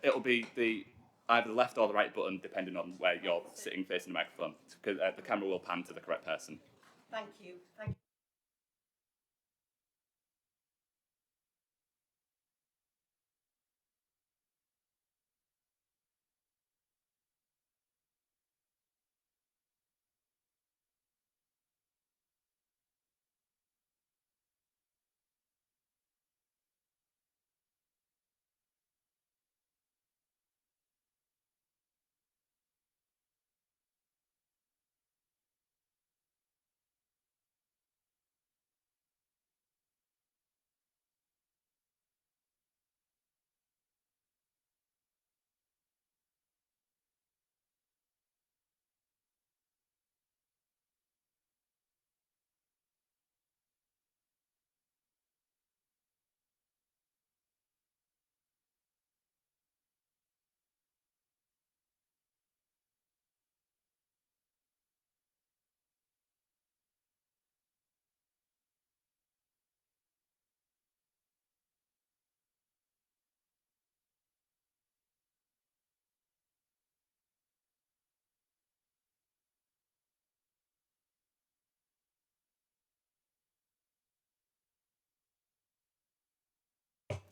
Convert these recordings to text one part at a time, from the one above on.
It'll be either the left or the right button, depending on where you're sitting facing the microphone, because the camera will pan to the correct person. Thank you. Thank you.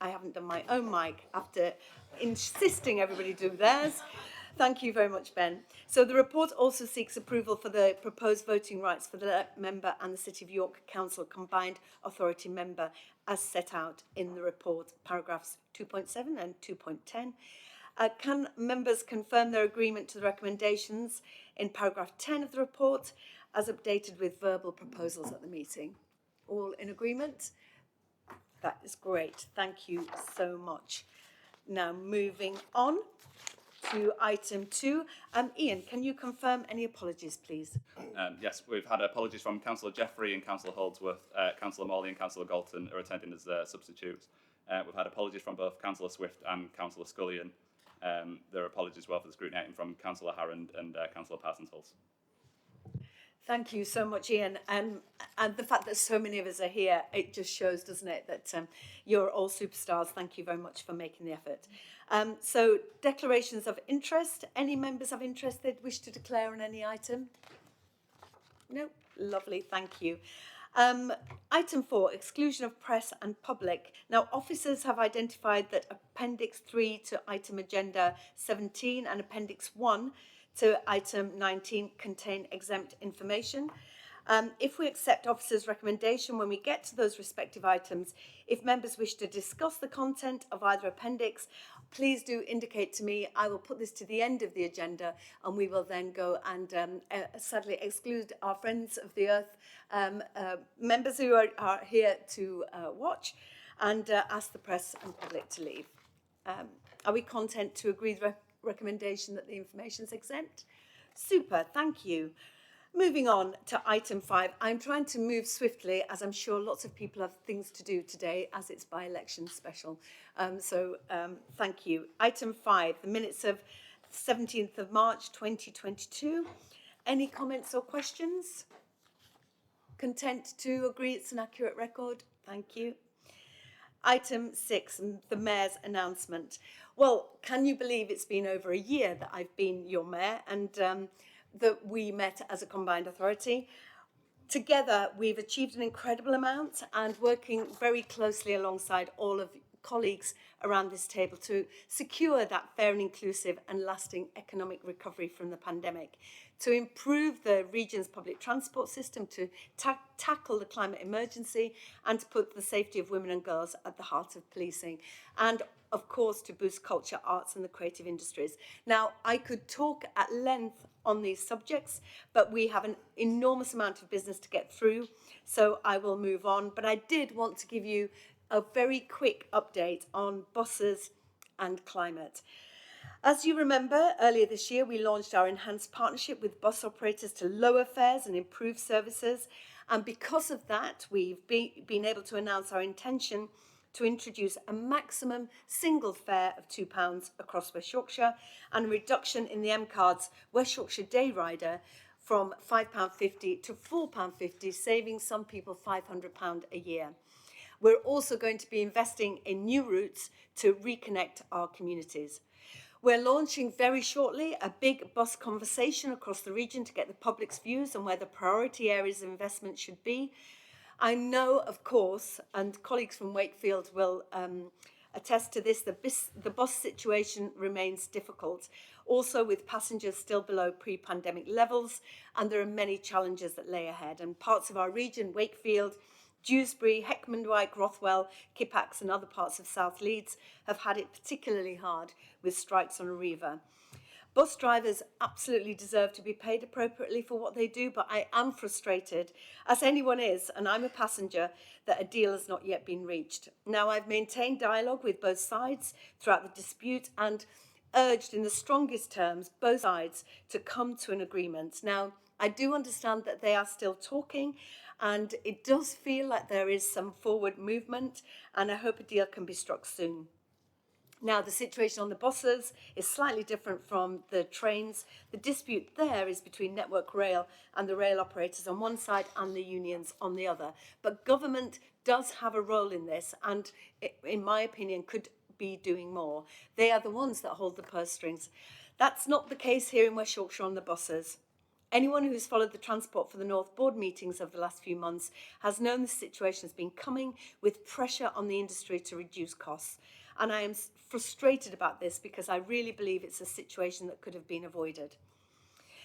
I haven't done my own mic after insisting everybody do theirs. Thank you very much, Ben. So the report also seeks approval for the proposed voting rights for the member and the City of York Council combined authority member as set out in the report, paragraphs 2.7 and 2.10. Can members confirm their agreement to the recommendations in paragraph 10 of the report as updated with verbal proposals at the meeting? All in agreement? That is great. Thank you so much. Now, moving on to item 2. Ian, can you confirm any apologies, please? Yes, we've had apologies from Councillor Jeffrey and Councillor Holdsworth. Councillor Morley and Councillor Galton are attending as substitutes. We've had apologies from both Councillor Swift and Councillor Scullion. There are apologies as well for the scrutiny item from Councillor Harrand and Councillor Parsons-Hulse. Thank you so much, Ian. And the fact that so many of us are here, it just shows, doesn't it, that you're all superstars. Thank you very much for making the effort. So, declarations of interest. Any members of interest they'd wish to declare on any item? No? Lovely, thank you. Item 4, exclusion of press and public. Now, officers have identified that Appendix 3 to item agenda 17 and Appendix 1 to item 19 contain exempt information. If we accept officers' recommendation when we get to those respective items, if members wish to discuss the content of either appendix, please do indicate to me. I will put this to the end of the agenda and we will then go and sadly exclude our friends of the earth, members who are here to watch, and ask the press and public to leave. Are we content to agree the recommendation that the information is exempt? Super, thank you. Moving on to item 5. I'm trying to move swiftly as I'm sure lots of people have things to do today as it's by-election special. Thank you. Item 5, the minutes of 17th of March 2022. Any comments or questions? Content to agree it's an accurate record? Thank you. Item 6, the Mayor's announcement. Well, can you believe it's been over a year that I've been your Mayor and that we met as a combined authority? Together, we've achieved an incredible amount and working very closely alongside all of colleagues around this table to secure that fair and inclusive and lasting economic recovery from the pandemic, to improve the region's public transport system, to tackle the climate emergency, and to put the safety of women and girls at the heart of policing, and of course to boost culture, arts and the creative industries. Now, I could talk at length on these subjects, but we have an enormous amount of business to get through, so I will move on. But I did want to give you a very quick update on buses and climate. As you remember, earlier this year, we launched our enhanced partnership with bus operators to lower fares and improve services. And because of that, we've been able to announce our intention to introduce a maximum single fare of £2 across West Yorkshire and a reduction in the M Cards West Yorkshire Day Rider from £5.50 to £4.50, saving some people £500 a year. We're also going to be investing in new routes to reconnect our communities. We're launching very shortly a big bus conversation across the region to get the public's views on where the priority areas of investment should be. I know, of course, and colleagues from Wakefield will attest to this, the bus situation remains difficult, also with passengers still below pre-pandemic levels, and there are many challenges that lay ahead. And parts of our region, Wakefield, Dewsbury, Heckmondwike, Rothwell, Kippax and other parts of South Leeds have had it particularly hard with strikes on Arriva. Bus drivers absolutely deserve to be paid appropriately for what they do, but I am frustrated, as anyone is, and I'm a passenger, that a deal has not yet been reached. Now, I've maintained dialogue with both sides throughout the dispute and urged in the strongest terms both sides to come to an agreement. Now, I do understand that they are still talking, and it does feel like there is some forward movement, and I hope a deal can be struck soon. Now, the situation on the buses is slightly different from the trains. The dispute there is between Network Rail and the rail operators on one side and the unions on the other. But government does have a role in this and, in my opinion, could be doing more. They are the ones that hold the purse strings. That's not the case here in West Yorkshire on the buses. Anyone who's followed the Transport for the North board meetings over the last few months has known the situation has been coming with pressure on the industry to reduce costs. And I am frustrated about this because I really believe it's a situation that could have been avoided.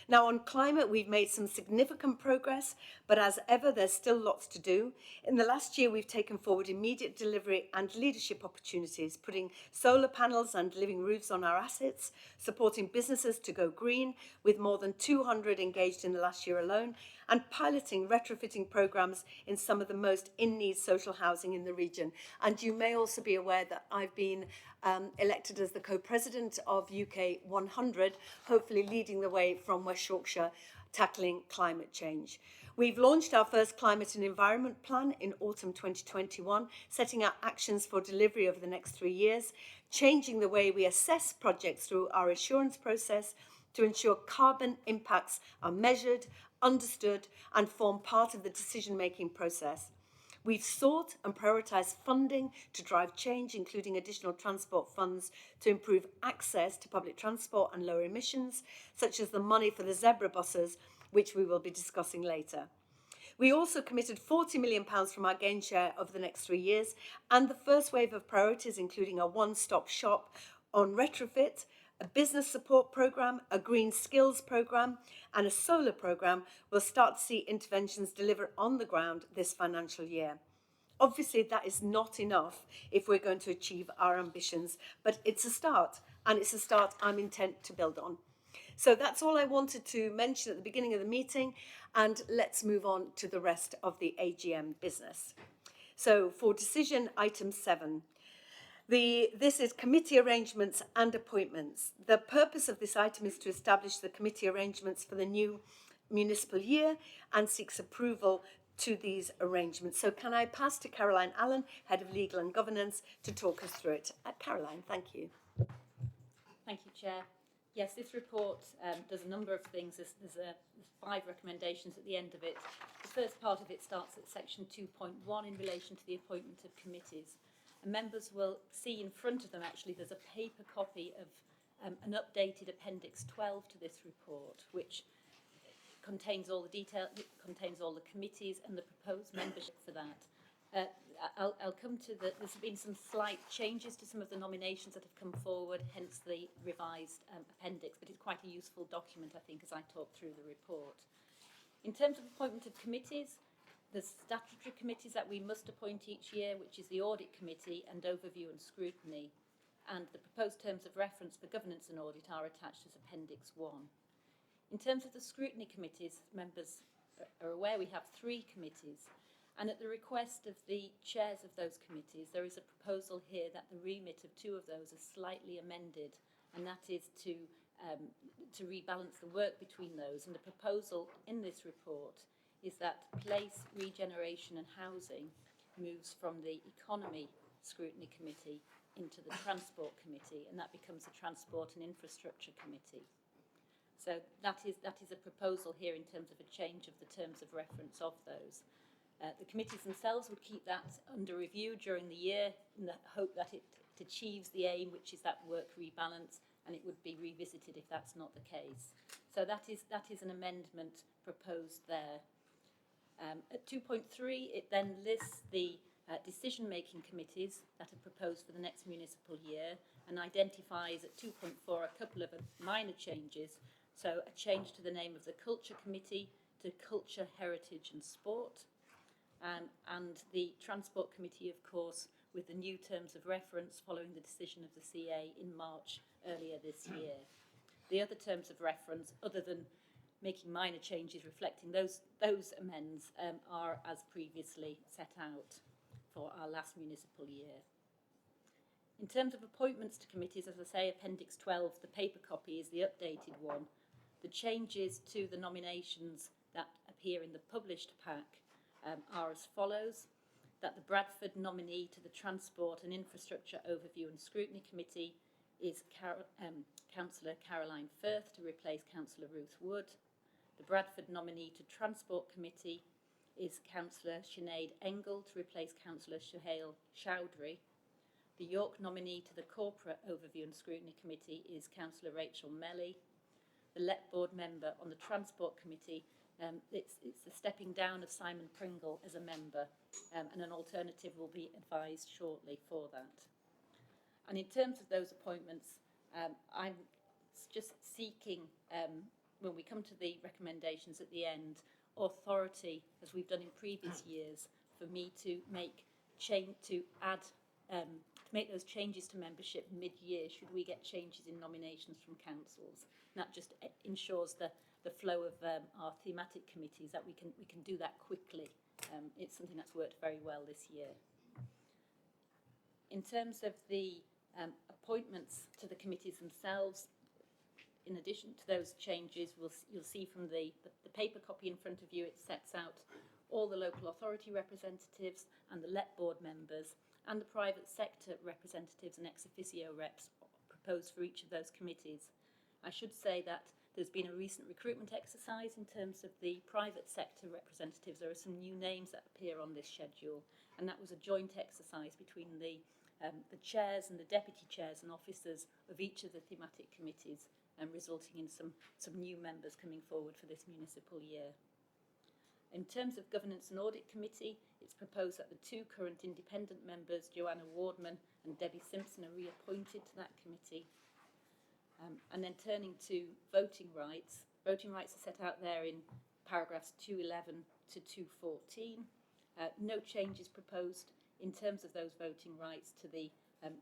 Now, on climate, we've made some significant progress, but as ever, there's still lots to do. In the last year, we've taken forward immediate delivery and leadership opportunities, putting solar panels and living roofs on our assets, supporting businesses to go green, with more than 200 engaged in the last year alone, and piloting retrofitting programmes in some of the most in-need social housing in the region. And you may also be aware that I've been elected as the co-president of UK 100, hopefully leading the way from West Yorkshire tackling climate change. We've launched our first climate and environment plan in autumn 2021, setting out actions for delivery over the next 3 years, changing the way we assess projects through our assurance process to ensure carbon impacts are measured, understood, and form part of the decision-making process. We've sought and prioritised funding to drive change, including additional transport funds to improve access to public transport and lower emissions, such as the money for the zebra buses, which we will be discussing later. We also committed £40 million from our gain share over the next 3 years, and the first wave of priorities, including a one-stop shop on retrofit, a business support programme, a green skills programme, and a solar programme will start to see interventions delivered on the ground this financial year. Obviously, that is not enough if we're going to achieve our ambitions, but it's a start, and it's a start I'm intent to build on. So that's all I wanted to mention at the beginning of the meeting, and let's move on to the rest of the AGM business. So for decision item 7, this is committee arrangements and appointments. The purpose of this item is to establish the committee arrangements for the new municipal year and seeks approval to these arrangements. So can I pass to Caroline Allen, Head of Legal and Governance, to talk us through it. Caroline, thank you. Thank you, Chair. Yes, this report does a number of things. There's 5 recommendations at the end of it. The first part of it starts at section 2.1 in relation to the appointment of committees. And members will see in front of them, actually, there's a paper copy of an updated Appendix 12 to this report, which contains all the detail, it contains all the committees and the proposed membership for that. I'll come to there's been some slight changes to some of the nominations that have come forward, hence the revised appendix, but it's quite a useful document, I think, as I talk through the report. In terms of appointment of committees, the statutory committees that we must appoint each year, which is the Audit Committee and Overview and Scrutiny, and the proposed terms of reference for governance and audit are attached as Appendix 1. In terms of the scrutiny committees, members are aware we have 3 committees, and at the request of the chairs of those committees, there is a proposal here that the remit of 2 of those is slightly amended, and that is to rebalance the work between those. And the proposal in this report is that place, regeneration and housing moves from the Economy Scrutiny Committee into the Transport Committee, and that becomes the Transport and Infrastructure Committee. So that is a proposal here in terms of a change of the terms of reference of those. The committees themselves would keep that under review during the year in the hope that it achieves the aim, which is that work rebalance, and it would be revisited if that's not the case. So that is an amendment proposed there. At 2.3, it then lists the decision-making committees that are proposed for the next municipal year and identifies at 2.4 a couple of minor changes. So a change to the name of the Culture Committee to Culture, Heritage and Sport, and the Transport Committee, of course, with the new terms of reference following the decision of the CA in March earlier this year. The other terms of reference, other than making minor changes reflecting those amends, are as previously set out for our last municipal year. In terms of appointments to committees, as I say, Appendix 12, the paper copy is the updated one. The changes to the nominations that appear in the published pack are as follows: that the Bradford nominee to the Transport and Infrastructure Overview and Scrutiny Committee is Councillor Caroline Firth to replace Councillor Ruth Wood. The Bradford nominee to Transport Committee is Councillor Sinead Engel to replace Councillor Suhail Chowdhury. The York nominee to the Corporate Overview and Scrutiny Committee is Councillor Rachel Melly. The Let Board member on the Transport Committee, it's the stepping down of Simon Pringle as a member, and an alternative will be advised shortly for that. And in terms of those appointments, I'm just seeking, when we come to the recommendations at the end, authority, as we've done in previous years, for me to make those changes to membership mid-year should we get changes in nominations from councils. And that just ensures the flow of our thematic committees, that we can do that quickly. It's something that's worked very well this year. In terms of the appointments to the committees themselves, in addition to those changes, you'll see from the paper copy in front of you, it sets out all the local authority representatives and the Let Board members and the private sector representatives and ex officio reps proposed for each of those committees. I should say that there's been a recent recruitment exercise in terms of the private sector representatives. There are some new names that appear on this schedule, and that was a joint exercise between the chairs and the deputy chairs and officers of each of the thematic committees, resulting in some new members coming forward for this municipal year. In terms of Governance and Audit Committee, it's proposed that the two current independent members, Joanna Wardman and Debbie Simpson, are reappointed to that committee. And then turning to voting rights are set out there in paragraphs 211 to 214. No changes proposed in terms of those voting rights to the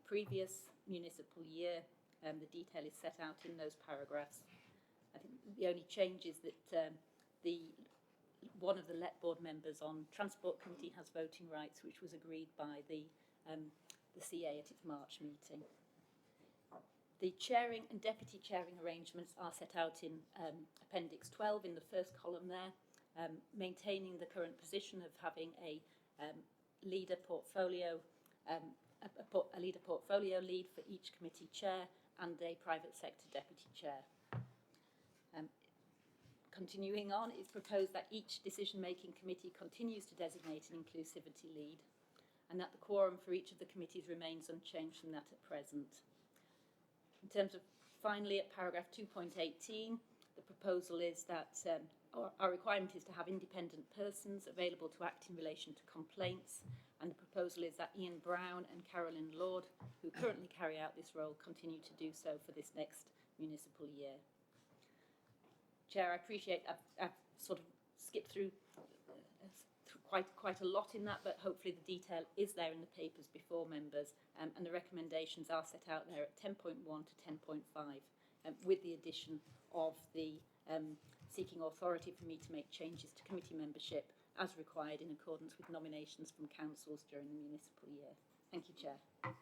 previous municipal year. The detail is set out in those paragraphs. I think the only change is that one of the Let Board members on Transport Committee has voting rights, which was agreed by the CA at its March meeting. The chairing and deputy chairing arrangements are set out in Appendix 12 in the first column there, maintaining the current position of having a leader portfolio lead for each committee chair and a private sector deputy chair. Continuing on, it's proposed that each decision-making committee continues to designate an inclusivity lead, and that the quorum for each of the committees remains unchanged from that at present. In terms of, finally, at paragraph 2.18, the proposal is that our requirement is to have independent persons available to act in relation to complaints, and the proposal is that Ian Brown and Carolyn Lord, who currently carry out this role, continue to do so for this next municipal year. Chair, I appreciate I've sort of skipped through quite a lot in that, but hopefully the detail is there in the papers before members, and the recommendations are set out there at 10.1 to 10.5, with the addition of the seeking authority for me to make changes to committee membership as required in accordance with nominations from councils during the municipal year. Thank you, Chair.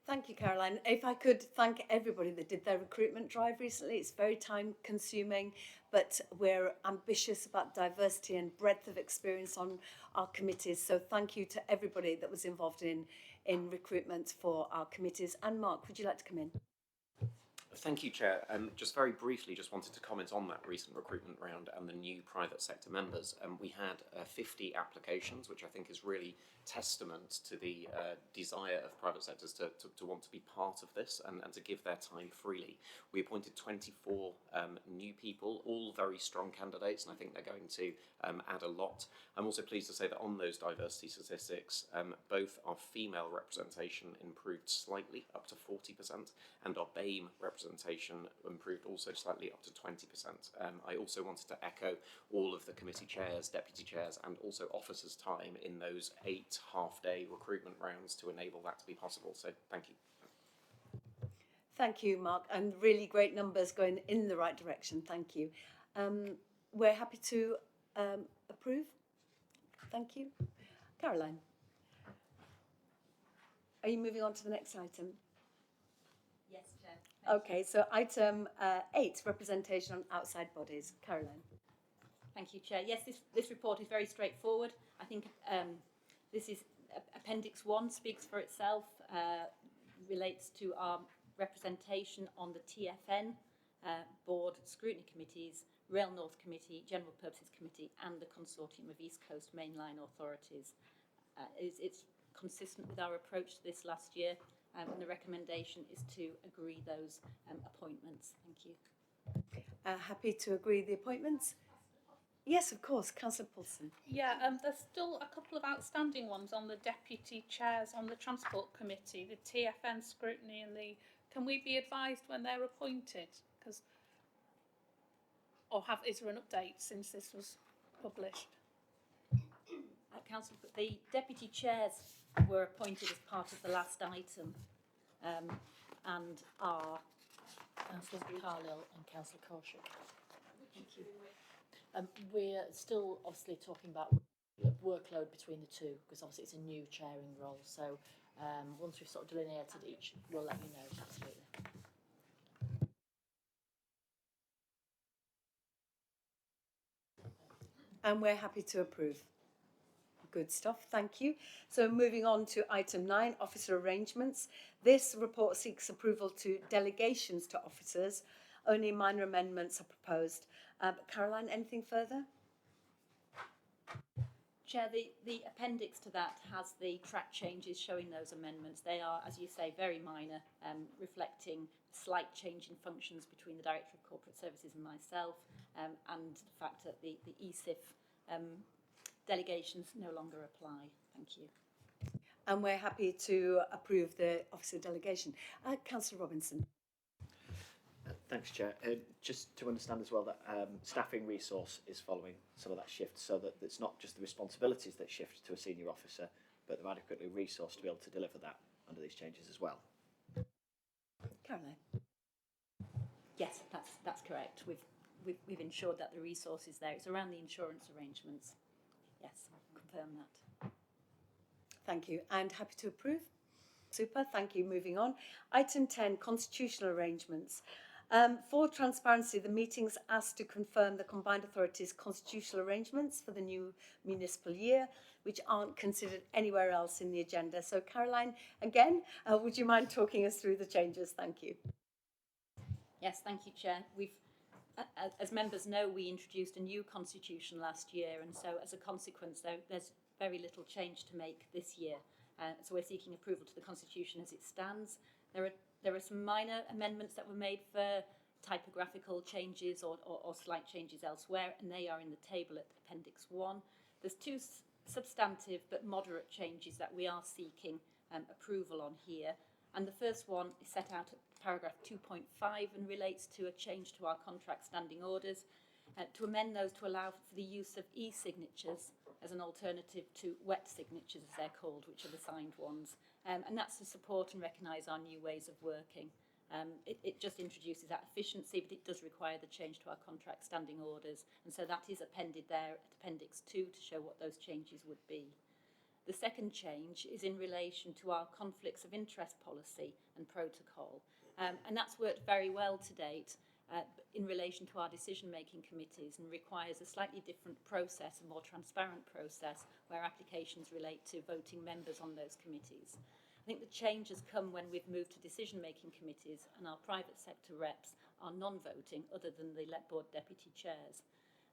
Thank you, Caroline. If I could thank everybody that did their recruitment drive recently. It's very time consuming, but we're ambitious about diversity and breadth of experience on our committees. So thank you to everybody that was involved in recruitment for our committees. And Mark, would you like to come in? Thank you, Chair. Just very briefly, just wanted to comment on that recent recruitment round and the new private sector members. We had 50 applications, which I think is really testament to the desire of private sectors to want to be part of this and to give their time freely. We appointed 24 new people, all very strong candidates, and I think they're going to add a lot. I'm also pleased to say that on those diversity statistics, both our female representation improved slightly, up to 40%, and our BAME representation improved also slightly, up to 20%. I also wanted to echo all of the committee chairs, deputy chairs, and also officers' time in those 8 half-day recruitment rounds to enable that to be possible. So thank you. Thank you, Mark, and really great numbers going in the right direction. Thank you. We're happy to approve. Thank you. Caroline, are you moving on to the next item? Yes, Chair. Okay, so item 8, representation on outside bodies. Caroline. Thank you, Chair. Yes, this report is very straightforward. I think this is Appendix 1 speaks for itself, relates to our representation on the TFN Board, Scrutiny Committees, Rail North Committee, General Purposes Committee and the Consortium of East Coast Mainline Authorities. It's consistent with our approach to this last year, and the recommendation is to agree those appointments. Thank you. Happy to agree the appointments? Yes, of course. Councillor Paulson. Yeah, there's still a couple of outstanding ones on the deputy chairs on the Transport Committee, the TFN scrutiny and the... Can we be advised when they're appointed? Because, is there an update since this was published? Councillor, the deputy chairs were appointed as part of the last item, and are Councillor Carlisle and Councillor Korshik. Thank you. We're still obviously talking about workload between the two, because obviously it's a new chairing role. So once we've sort of delineated each, we'll let you know. Absolutely. And we're happy to approve. Good stuff, thank you. So moving on to item 9, officer arrangements. This report seeks approval to delegations to officers. Only minor amendments are proposed. Caroline, anything further? Chair, the appendix to that has the track changes showing those amendments. They are, as you say, very minor, reflecting slight change in functions between the Director of Corporate Services and myself, and the fact that the ESIF delegations no longer apply. Thank you. And we're happy to approve the officer delegation. Councillor Robinson. Thanks, Chair. Just to understand as well that staffing resource is following some of that shift, so that it's not just the responsibilities that shift to a senior officer, but they're adequately resourced to be able to deliver that under these changes as well. Caroline. Yes, that's correct. We've ensured that the resource is there. It's around the insurance arrangements. Yes, confirm that. Thank you. And happy to approve? Super, thank you. Moving on. Item 10, constitutional arrangements. For transparency, the meeting's asked to confirm the Combined Authorities' constitutional arrangements for the new municipal year, which aren't considered anywhere else in the agenda. So, Caroline, again, would you mind talking us through the changes? Thank you. Yes, thank you, Chair. As members know, we introduced a new constitution last year, and so as a consequence, there's very little change to make this year. So we're seeking approval to the constitution as it stands. There are some minor amendments that were made for typographical changes or slight changes elsewhere, and they are in the table at Appendix 1. There's 2 substantive but moderate changes that we are seeking approval on here. And the first one is set out at paragraph 2.5 and relates to a change to our contract standing orders, to amend those to allow for the use of e-signatures as an alternative to wet signatures, as they're called, which are the signed ones. And that's to support and recognise our new ways of working. It just introduces that efficiency, but it does require the change to our contract standing orders. And so that is appended there at Appendix 2 to show what those changes would be. The second change is in relation to our conflicts of interest policy and protocol. And that's worked very well to date in relation to our decision-making committees, and requires a slightly different process, a more transparent process, where applications relate to voting members on those committees. think the change has come when we've moved to decision-making committees and our private sector reps are non-voting other than the Let Board deputy chairs.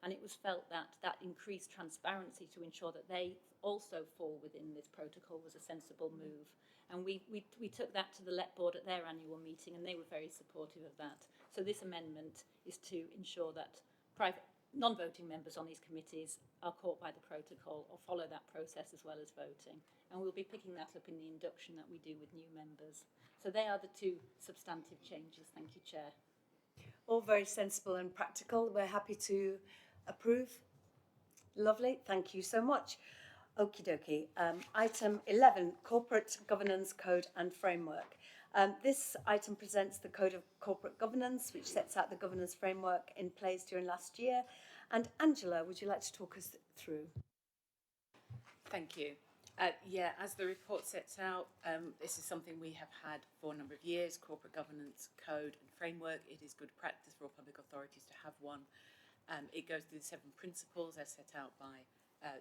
And it was felt that that increased transparency to ensure that they also fall within this protocol was a sensible move. And we took that to the Let Board at their annual meeting and they were very supportive of that. So this amendment is to ensure that private non-voting members on these committees are caught by the protocol or follow that process as well as voting. And we'll be picking that up in the induction that we do with new members. So they are the two substantive changes. Thank you, Chair. All very sensible and practical. We're happy to approve. Lovely, thank you so much. Okie dokie. Item 11, Corporate Governance Code and Framework. This item presents the Code of Corporate Governance, which sets out the governance framework in place during last year. And Angela, would you like to talk us through? Thank you. Yeah, as the report sets out, this is something we have had for a number of years, corporate governance code and framework. It is good practice for all public authorities to have one. It goes through the 7 principles as set out by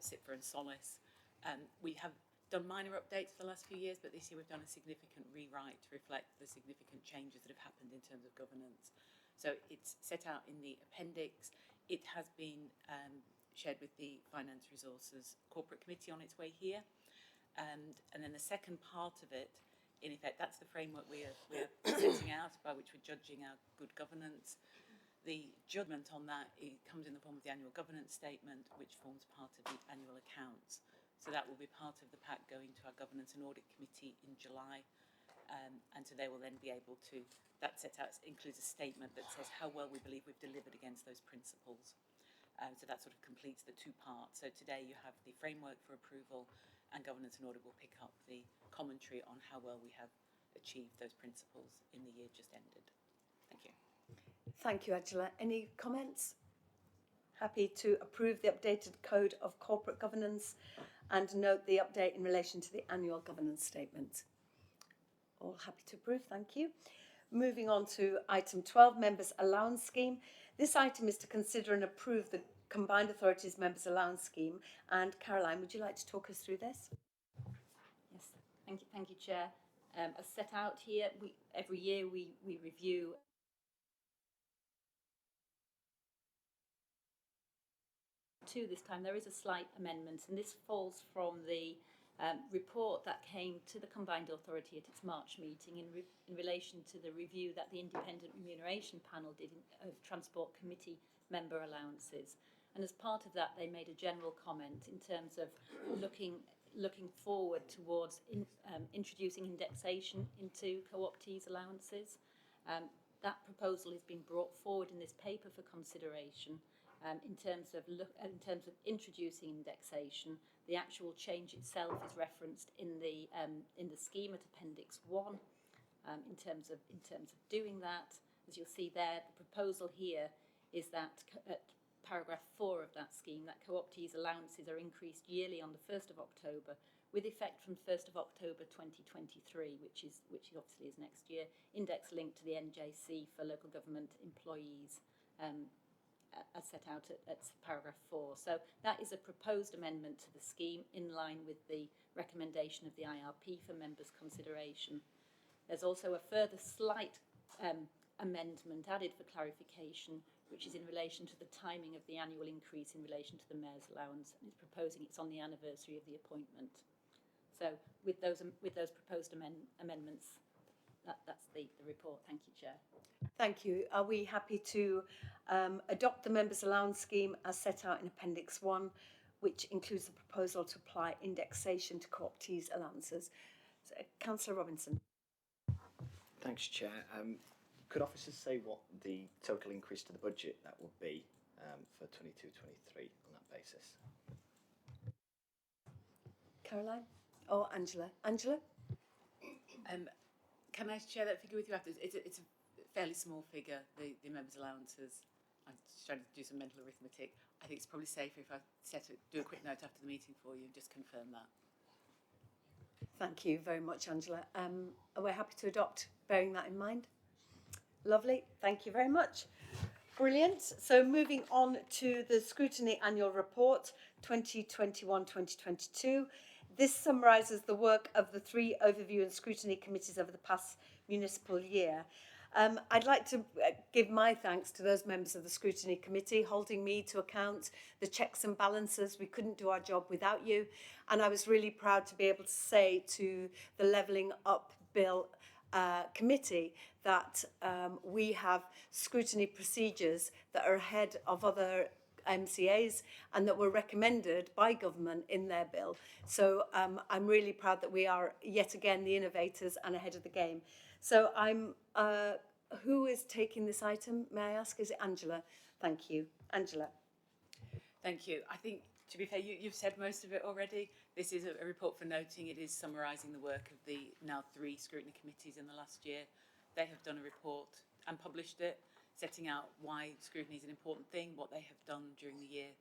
SIPFA and Solace. We have done minor updates for the last few years, but this year we've done a significant rewrite to reflect the significant changes that have happened in terms of governance. So it's set out in the appendix. It has been shared with the Finance Resources Corporate Committee on its way here. And then the second part of it, in effect, that's the framework we are setting out by which we're judging our good governance. The judgment on that, it comes in the form of the annual governance statement, which forms part of the annual accounts. So that will be part of the pack going to our Governance and Audit Committee in July. And so they will then be able to, that set out includes a statement that says how well we believe we've delivered against those principles. So that sort of completes the 2 parts. So today you have the framework for approval, and Governance and Audit will pick up the commentary on how well we have achieved those principles in the year just ended. Thank you. Thank you, Angela. Any comments? Happy to approve the updated Code of Corporate Governance and note the update in relation to the annual governance statement. All happy to approve, thank you. Moving on to item 12, Members' Allowance Scheme. This item is to consider and approve the Combined Authorities Members' Allowance Scheme. And Caroline, would you like to talk us through this? Yes, thank you, Chair. As set out here, every year we review this time. There is a slight amendment, and this falls from the report that came to the Combined Authority at its March meeting in relation to the review that the Independent Remuneration Panel did of Transport Committee member allowances. And as part of that, they made a general comment in terms of looking forward towards introducing indexation into co-optees allowances. That proposal has been brought forward in this paper for consideration. In terms of introducing indexation, the actual change itself is referenced in the scheme at Appendix 1. In terms of doing that, as you'll see there, the proposal here is that at paragraph 4 of that scheme, that co-optees allowances are increased yearly on the 1st of October, with effect from 1st of October 2023, which obviously is next year. Index linked to the NJC for local government employees. As set out at paragraph 4. So that is a proposed amendment to the scheme in line with the recommendation of the IRP for members' consideration. There's also a further slight amendment added for clarification, which is in relation to the timing of the annual increase in relation to the mayor's allowance, and it's proposing it's on the anniversary of the appointment. So with those proposed amendments, that's the report. Thank you, Chair. Thank you. Are we happy to adopt the Members' Allowance Scheme as set out in Appendix 1, which includes the proposal to apply indexation to co-optees allowances? So, Councillor Robinson. Thanks, Chair. Could officers say what the total increase to the budget that would be for 22-23 on that basis? Caroline? Or Angela? Angela? Can I share that figure with you afterwards? It's a fairly small figure, the members' allowances. I'm just trying to do some mental arithmetic. I think it's probably safer if I do a quick note after the meeting for you and just confirm that. Thank you very much, Angela. We're happy to adopt, bearing that in mind. Lovely. Thank you very much. Brilliant. So moving on to the Scrutiny Annual Report 2021-2022. This summarises the work of the 3 overview and scrutiny committees over the past municipal year. I'd like to give my thanks to those members of the scrutiny committee holding me to account, the checks and balances. We couldn't do our job without you. And I was really proud to be able to say to the Levelling Up Bill committee that we have scrutiny procedures that are ahead of other MCAs and that were recommended by government in their bill. So I'm really proud that we are yet again the innovators and ahead of the game. So who is taking this item, may I ask? Is it Angela? Thank you. Angela. Thank you. I think, to be fair, you've said most of it already. This is a report for noting. It is summarising the work of the now 3 scrutiny committees in the last year. They have done a report and published it, setting out why scrutiny is an important thing, what they have done during the year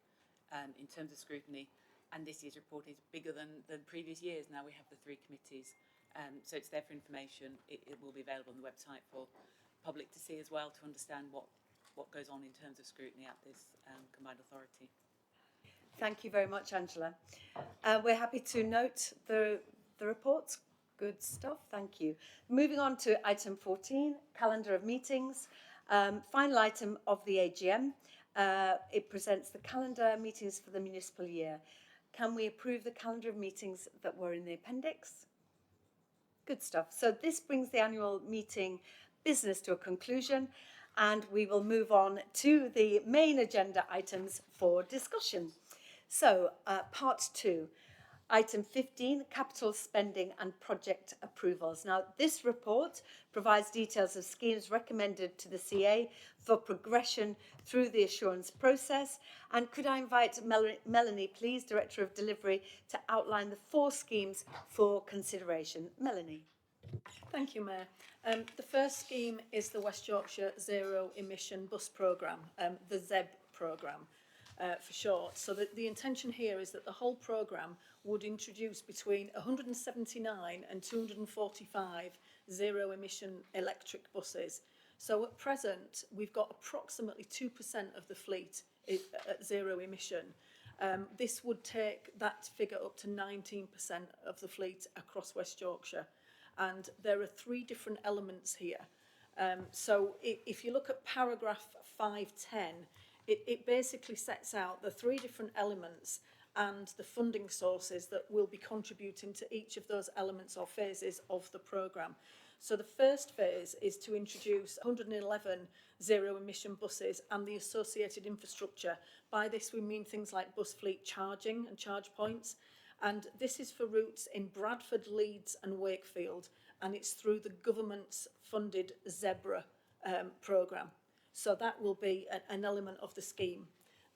in terms of scrutiny. And this year's report is bigger than previous years. Now we have the 3 committees. So it's there for information. It will be available on the website for public to see as well, to understand what goes on in terms of scrutiny at this combined authority. Thank you very much, Angela. We're happy to note the reports. Good stuff, thank you. Moving on to item 14, calendar of meetings. Final item of the AGM. It presents the calendar meetings for the municipal year. Can we approve the calendar of meetings that were in the appendix? Good stuff. So this brings the annual meeting business to a conclusion, and we will move on to the main agenda items for discussion. So, part 2, item 15, capital spending and project approvals. Now, this report provides details of schemes recommended to the CA for progression through the assurance process. And could I invite Melanie, please, Director of Delivery, to outline the 4 schemes for consideration. Melanie. Thank you, Mayor. The first scheme is the West Yorkshire Zero Emission Bus Programme, the ZEB programme for short. So the intention here is that the whole programme would introduce between 179 and 245 zero emission electric buses. So at present, we've got approximately 2% of the fleet at zero emission. This would take that figure up to 19% of the fleet across West Yorkshire. And there are 3 different elements here. So if you look at paragraph 510, it basically sets out the 3 different elements and the funding sources that will be contributing to each of those elements or phases of the programme. So the first phase is to introduce 111 zero emission buses and the associated infrastructure. By this we mean things like bus fleet charging and charge points. And this is for routes in Bradford, Leeds and Wakefield, and it's through the government's funded ZEBRA programme. So that will be an element of the scheme.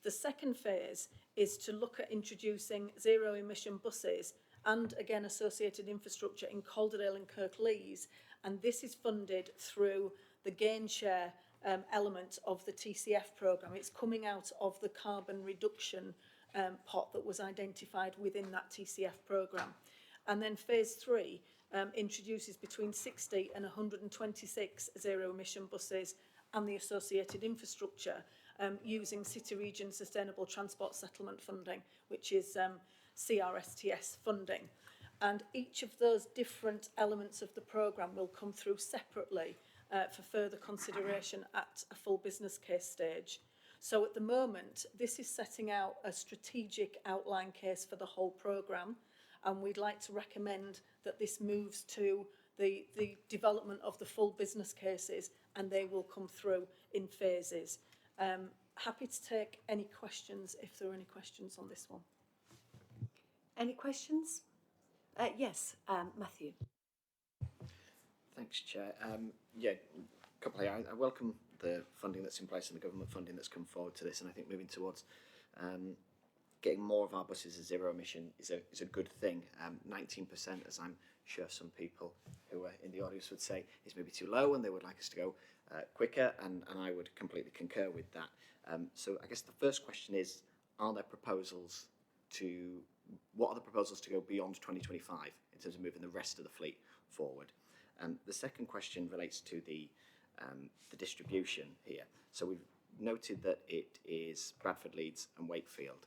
The second phase is to look at introducing zero emission buses and again associated infrastructure in Calderdale and Kirklees, and this is funded through the gain share element of the TCF programme. It's coming out of the carbon reduction pot that was identified within that TCF programme. And then phase 3 introduces between 60 and 126 zero emission buses and the associated infrastructure using City Region Sustainable Transport Settlement funding, which is CRSTS funding. And each of those different elements of the programme will come through separately for further consideration at a full business case stage. So at the moment, this is setting out a strategic outline case for the whole programme, and we'd like to recommend that this moves to the development of the full business cases, and they will come through in phases. Happy to take any questions if there are any questions on this one. Any questions? Yes, Matthew. Thanks, Chair. Yeah, a couple of I welcome the funding that's in place and the government funding that's come forward to this, and I think moving towards getting more of our buses as zero emission is a good thing. 19%, as I'm sure some people who are in the audience would say, is maybe too low, and they would like us to go quicker, and I would completely concur with that. So I guess the first question is, what are the proposals to go beyond 2025 in terms of moving the rest of the fleet forward? The second question relates to the distribution here. So we've noted that it is Bradford, Leeds and Wakefield.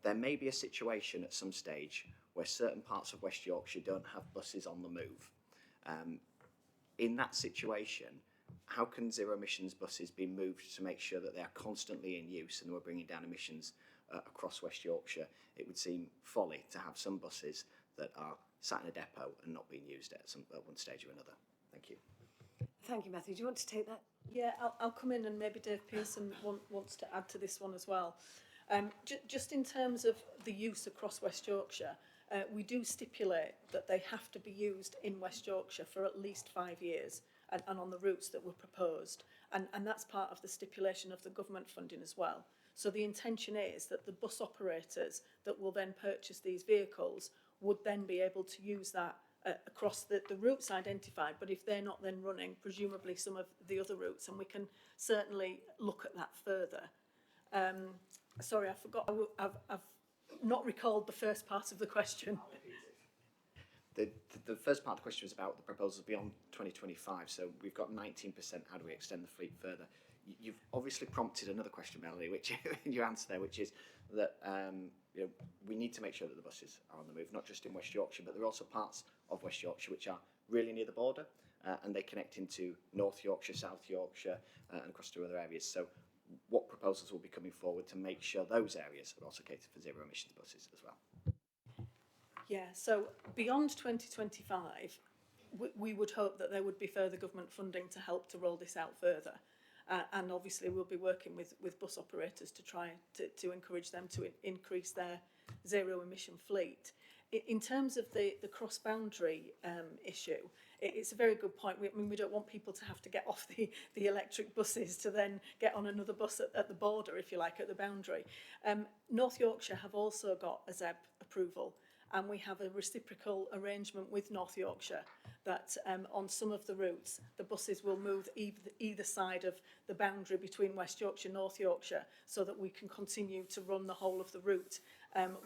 There may be a situation at some stage where certain parts of West Yorkshire don't have buses on the move. In that situation, how can zero emissions buses be moved to make sure that they are constantly in use and we're bringing down emissions across West Yorkshire? It would seem folly to have some buses that are sat in a depot and not being used at one stage or another. Thank you. Thank you, Matthew. Do you want to take that? Yeah, I'll come in, and maybe Dave Pearson wants to add to this one as well. Just in terms of the use across West Yorkshire, we do stipulate that they have to be used in West Yorkshire for at least 5 years and on the routes that were proposed. And that's part of the stipulation of the government funding as well. So the intention is that the bus operators that will then purchase these vehicles would then be able to use that across the routes identified, but if they're not then running, presumably some of the other routes, and we can certainly look at that further. Sorry, I forgot, I've not recalled the first part of the question. The first part of the question was about the proposals beyond 2025, so we've got 19%, how do we extend the fleet further? You've obviously prompted another question, Melanie, which in your answer there, which is that we need to make sure that the buses are on the move, not just in West Yorkshire, but there are also parts of West Yorkshire which are really near the border, and they connect into North Yorkshire, South Yorkshire, and across to other areas. So what proposals will be coming forward to make sure those areas are also catered for zero emissions buses as well? Yeah, so beyond 2025, we would hope that there would be further government funding to help to roll this out further. And obviously we'll be working with bus operators to try to encourage them to increase their zero emission fleet. In terms of the cross-boundary issue, it's a very good point. We don't want people to have to get off the electric buses to then get on another bus at the border, if you like, at the boundary. North Yorkshire have also got a ZEB approval, and we have a reciprocal arrangement with North Yorkshire that on some of the routes, the buses will move either side of the boundary between West Yorkshire and North Yorkshire, so that we can continue to run the whole of the route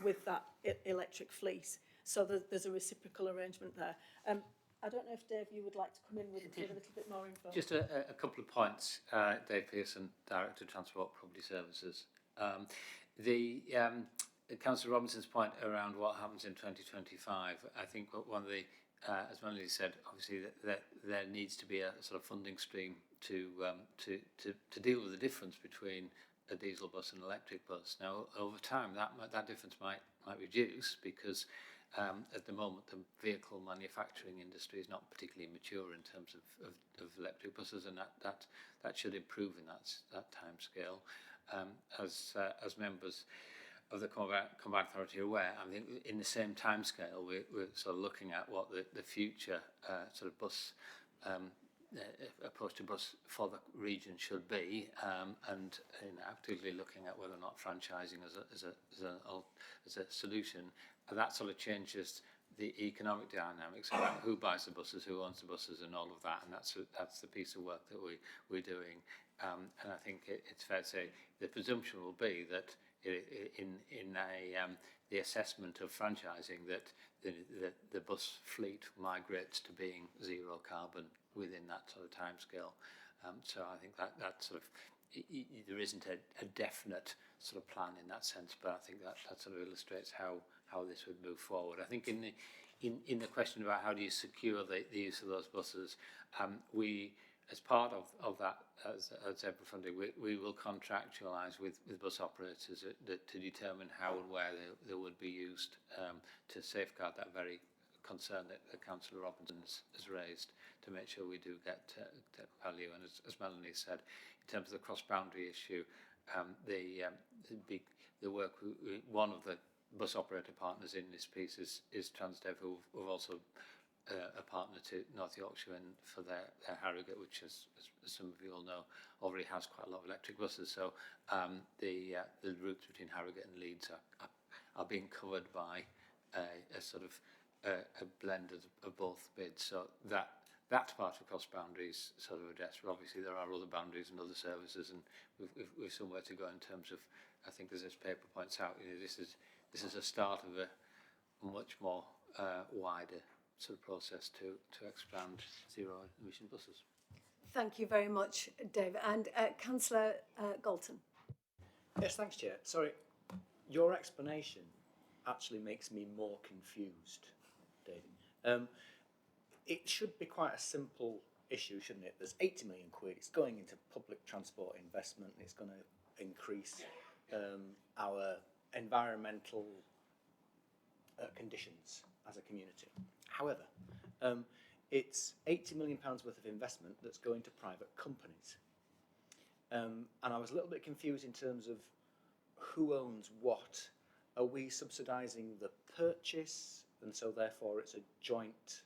with that electric fleet. So there's a reciprocal arrangement there. I don't know if, Dave, you would like to come in with a little bit more info. Just a couple of points. Dave Pearson, Director of Transport Property Services. Councillor Robinson's point around what happens in 2025, I think one of the, as Melanie said, obviously that there needs to be a sort of funding stream to deal with the difference between a diesel bus and an electric bus. Now, over time, that difference might reduce because at the moment the vehicle manufacturing industry is not particularly mature in terms of electric buses, and that should improve in that time scale. As members of the Combined Authority are aware, I think in the same time scale we're sort of looking at what the future sort of bus approach to bus for the region should be, and actively looking at whether or not franchising as a solution. That sort of changes the economic dynamics about who buys the buses, who owns the buses, and all of that. And that's the piece of work that we're doing. And I think it's fair to say the presumption will be that in the assessment of franchising that the bus fleet migrates to being zero carbon within that sort of timescale. So I think that sort of there isn't a definite sort of plan in that sense, but I think that sort of illustrates how this would move forward. I think in the question about how do you secure the use of those buses, we, as part of that as ZEBRA funding, we will contractualise with bus operators to determine how and where they would be used to safeguard that very concern that Councillor Robinson has raised, to make sure we do get value. And as Melanie said, in terms of the cross-boundary issue, the work, one of the bus operator partners in this piece is Transdev, who are also a partner to North Yorkshire and for their Harrogate, which, as some of you all know, already has quite a lot of electric buses. So the routes between Harrogate and Leeds are being covered by a sort of a blend of both bids. So that part of cross boundaries sort of addressed. But obviously there are other boundaries and other services, and we've somewhere to go in terms of, I think as this paper points out, this is a start of a much more wider sort of process to expand zero emission buses. Thank you very much, David. And Councillor Galton. Yes, thanks, Chair. Sorry, your explanation actually makes me more confused, David. It should be quite a simple issue, shouldn't it? There's 80 million quid, it's going into public transport investment, and it's going to increase our environmental conditions as a community. However, it's £80 million worth of investment that's going to private companies. And I was a little bit confused in terms of who owns what. Are we subsidising the purchase, and so therefore it's a joint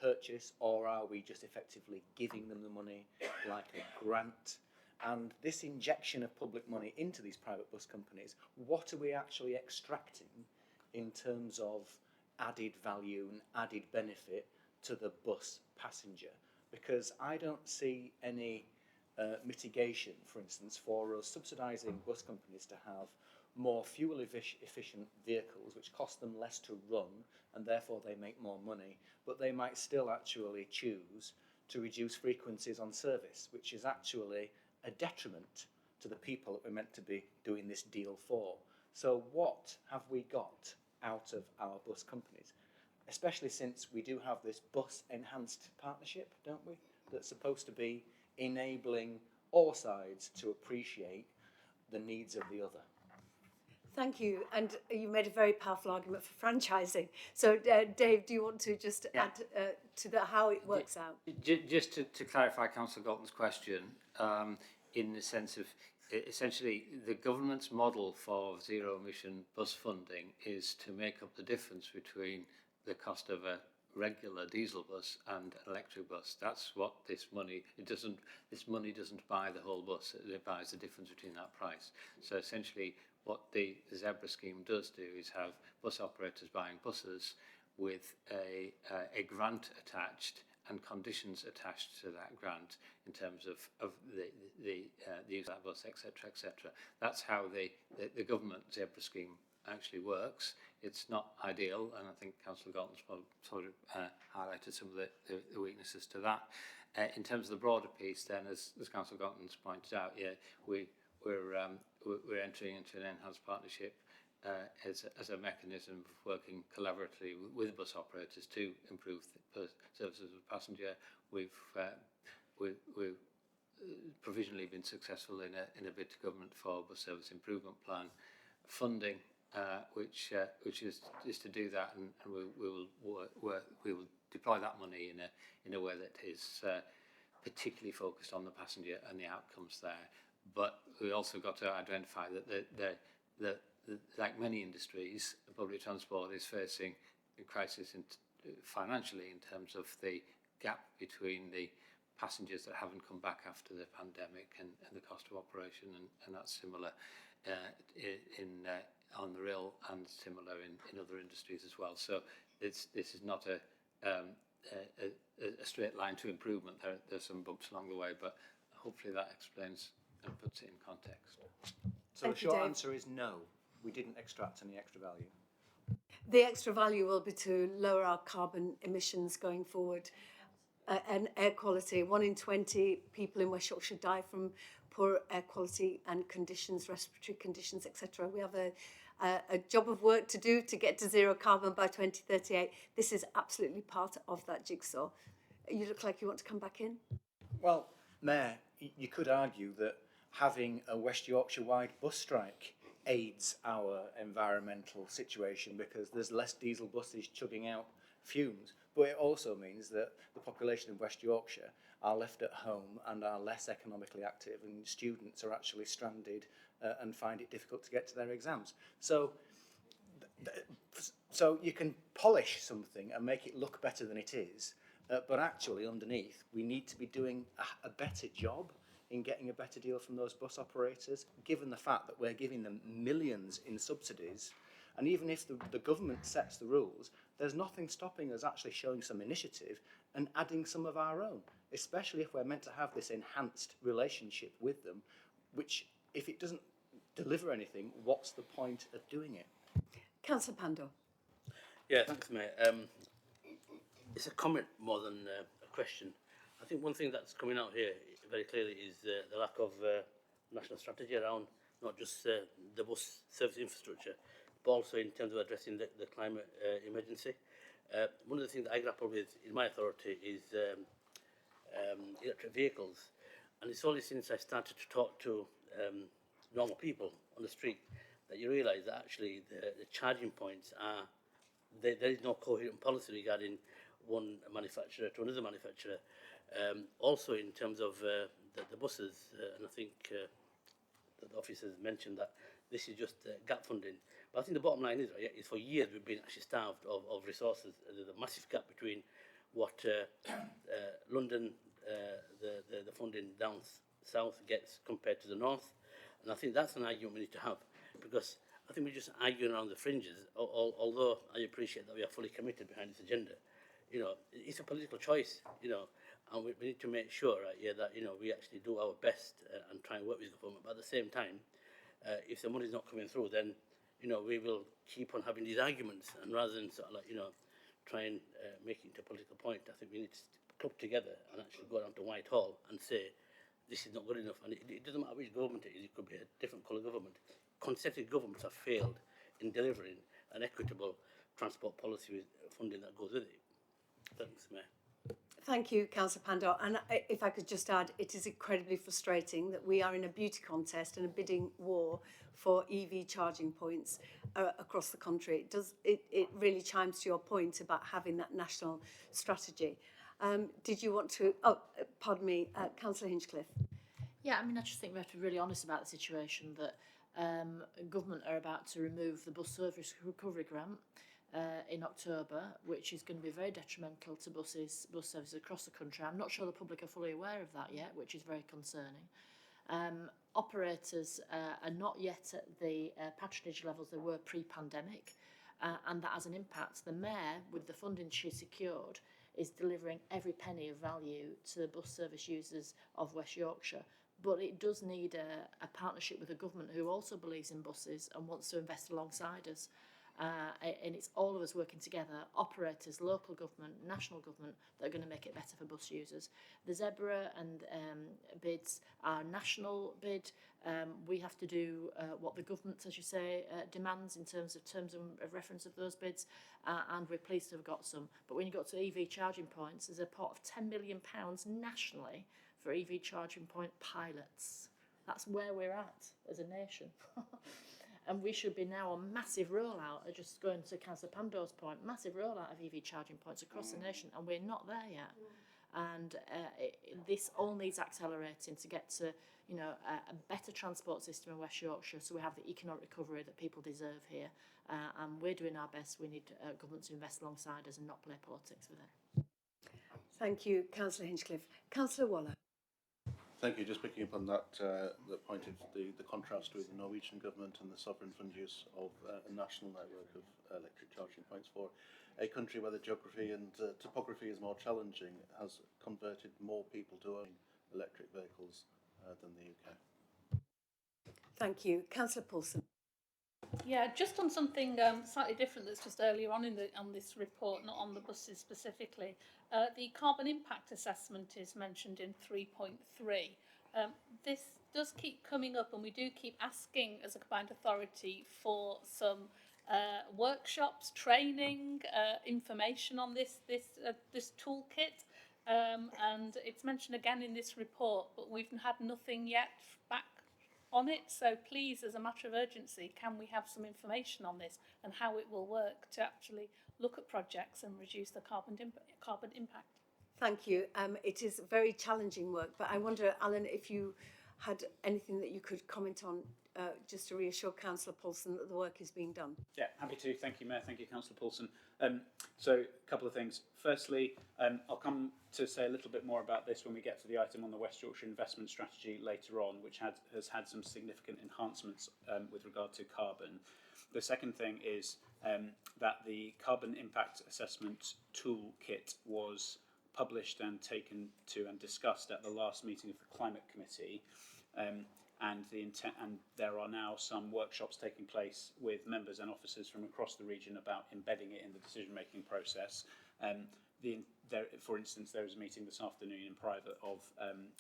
purchase, or are we just effectively giving them the money like a grant? And this injection of public money into these private bus companies, what are we actually extracting in terms of added value and added benefit to the bus passenger? Because I don't see any mitigation, for instance, for us subsidising bus companies to have more fuel efficient vehicles which cost them less to run, and therefore they make more money, but they might still actually choose to reduce frequencies on service, which is actually a detriment to the people that we're meant to be doing this deal for. So what have we got out of our bus companies? Especially since we do have this bus enhanced partnership, don't we? That's supposed to be enabling all sides to appreciate the needs of the other. Thank you, and you made a very powerful argument for franchising. So, Dave, do you want to just add to how it works out? Just to clarify Councillor Galton's question, in the sense of essentially the government's model for zero emission bus funding is to make up the difference between the cost of a regular diesel bus and an electric bus. That's what this money doesn't buy the whole bus, it buys the difference between that price. So essentially what the Zebra scheme does do is have bus operators buying buses with a grant attached and conditions attached to that grant in terms of the use of that bus, etc., etc. That's how the government Zebra scheme actually works. It's not ideal, and I think Councillor Galton's sort of highlighted some of the weaknesses to that. In terms of the broader piece, then, as Councillor Galton's pointed out, we're entering into an enhanced partnership as a mechanism of working collaboratively with bus operators to improve the services of the passenger. We've provisionally been successful in a bid to government for bus service improvement plan funding, which is to do that, and we will deploy that money in a way that is particularly focused on the passenger and the outcomes there. But we also got to identify that like many industries, public transport is facing a crisis financially in terms of the gap between the passengers that haven't come back after the pandemic and the cost of operation, and that's similar on the rail and similar in other industries as well. So this is not a straight line to improvement. There's some bumps along the way, but hopefully that explains and puts it in context. So the short answer is no, we didn't extract any extra value. The extra value will be to lower our carbon emissions going forward. And air quality, 1 in 20 people in West Yorkshire die from poor air quality and conditions, respiratory conditions, etc. We have a job of work to do to get to zero carbon by 2038. This is absolutely part of that jigsaw. You look like you want to come back in. Well, Mayor, you could argue that having a West Yorkshire-wide bus strike aids our environmental situation because there's less diesel buses chugging out fumes, but it also means that the population of West Yorkshire are left at home and are less economically active, and students are actually stranded and find it difficult to get to their exams. So you can polish something and make it look better than it is, but actually underneath we need to be doing a better job in getting a better deal from those bus operators, given the fact that we're giving them millions in subsidies. And even if the government sets the rules, there's nothing stopping us actually showing some initiative and adding some of our own, especially if we're meant to have this enhanced relationship with them, which, if it doesn't deliver anything, what's the point of doing it? Councillor Pandor. Yeah, thanks, Mayor. It's a comment more than a question. I think one thing that's coming out here very clearly is the lack of national strategy around not just the bus service infrastructure, but also in terms of addressing the climate emergency. One of the things that I grapple with in my authority is electric vehicles, and it's only since I started to talk to normal people on the street that you realise that actually the charging points are, there is no coherent policy regarding one manufacturer to another manufacturer. Also in terms of the buses, and I think the officers mentioned that this is just gap funding. But I think the bottom line is, right, is for years we've been actually starved of resources. There's a massive gap between what London, the funding down south gets compared to the north. And I think that's an argument we need to have, because I think we're just arguing around the fringes, although I appreciate that we are fully committed behind this agenda. You know, it's a political choice, you know, and we need to make sure, right, yeah, that, you know, we actually do our best and try and work with the government. But at the same time, if the money's not coming through, then, you know, we will keep on having these arguments, and rather than sort of like, you know, try and make it into a political point, I think we need to club together and actually go down to Whitehall and say, this is not good enough. And it doesn't matter which government it is, it could be a different colour government. Consecutive governments have failed in delivering an equitable transport policy with funding that goes with it. Thanks, Mayor. Thank you, Councillor Pandor. And if I could just add, it is incredibly frustrating that we are in a beauty contest and a bidding war for EV charging points across the country. It really chimes to your point about having that national strategy. Did you want to... Oh, pardon me, Councillor Hinchcliffe. Yeah, I mean, I just think we have to be really honest about the situation that government are about to remove the bus service recovery grant in October, which is going to be very detrimental to bus services across the country. I'm not sure the public are fully aware of that yet, which is very concerning. Operators are not yet at the patronage levels they were pre-pandemic, and that has an impact. The Mayor, with the funding she secured, is delivering every penny of value to the bus service users of West Yorkshire. But it does need a partnership with the government who also believes in buses and wants to invest alongside us. And it's all of us working together, operators, local government, national government, that are going to make it better for bus users. The Zebra and bids are a national bid. We have to do what the government, as you say, demands in terms of reference of those bids, and we're pleased to have got some. But when you got to EV charging points, there's a pot of £10 million nationally for EV charging point pilots. That's where we're at as a nation. And we should be now on massive rollout, just going to Councillor Pandor's point, massive rollout of EV charging points across the nation, and we're not there yet. And this all needs accelerating to get to, you know, a better transport system in West Yorkshire, so we have the economic recovery that people deserve here. And we're doing our best. We need government to invest alongside us and not play politics with it. Thank you, Councillor Hinchcliffe. Councillor Waller. Thank you. Just picking up on that point of the contrast with the Norwegian government and the sovereign fund use of a national network of electric charging points for a country where the geography and topography is more challenging, has converted more people to own electric vehicles than the UK. Thank you. Councillor Paulson. Yeah, just on something slightly different that's just earlier on this report, not on the buses specifically. The carbon impact assessment is mentioned in 3.3. This does keep coming up, and we do keep asking as a combined authority for some workshops, training, information on this toolkit. And it's mentioned again in this report, but we've had nothing yet back on it. So please, as a matter of urgency, can we have some information on this and how it will work to actually look at projects and reduce the carbon impact? Thank you. It is very challenging work, but I wonder, Alan, if you had anything that you could comment on just to reassure Councillor Paulson that the work is being done. Yeah, happy to. Thank you, Mayor. Thank you, Councillor Paulson. So a couple of things. Firstly, I'll come to say a little bit more about this when we get to the item on the West Yorkshire investment strategy later on, which has had some significant enhancements with regard to carbon. The second thing is that the carbon impact assessment toolkit was published and taken to and discussed at the last meeting of the Climate Committee. And there are now some workshops taking place with members and officers from across the region about embedding it in the decision-making process. The for instance, there was a meeting this afternoon in private of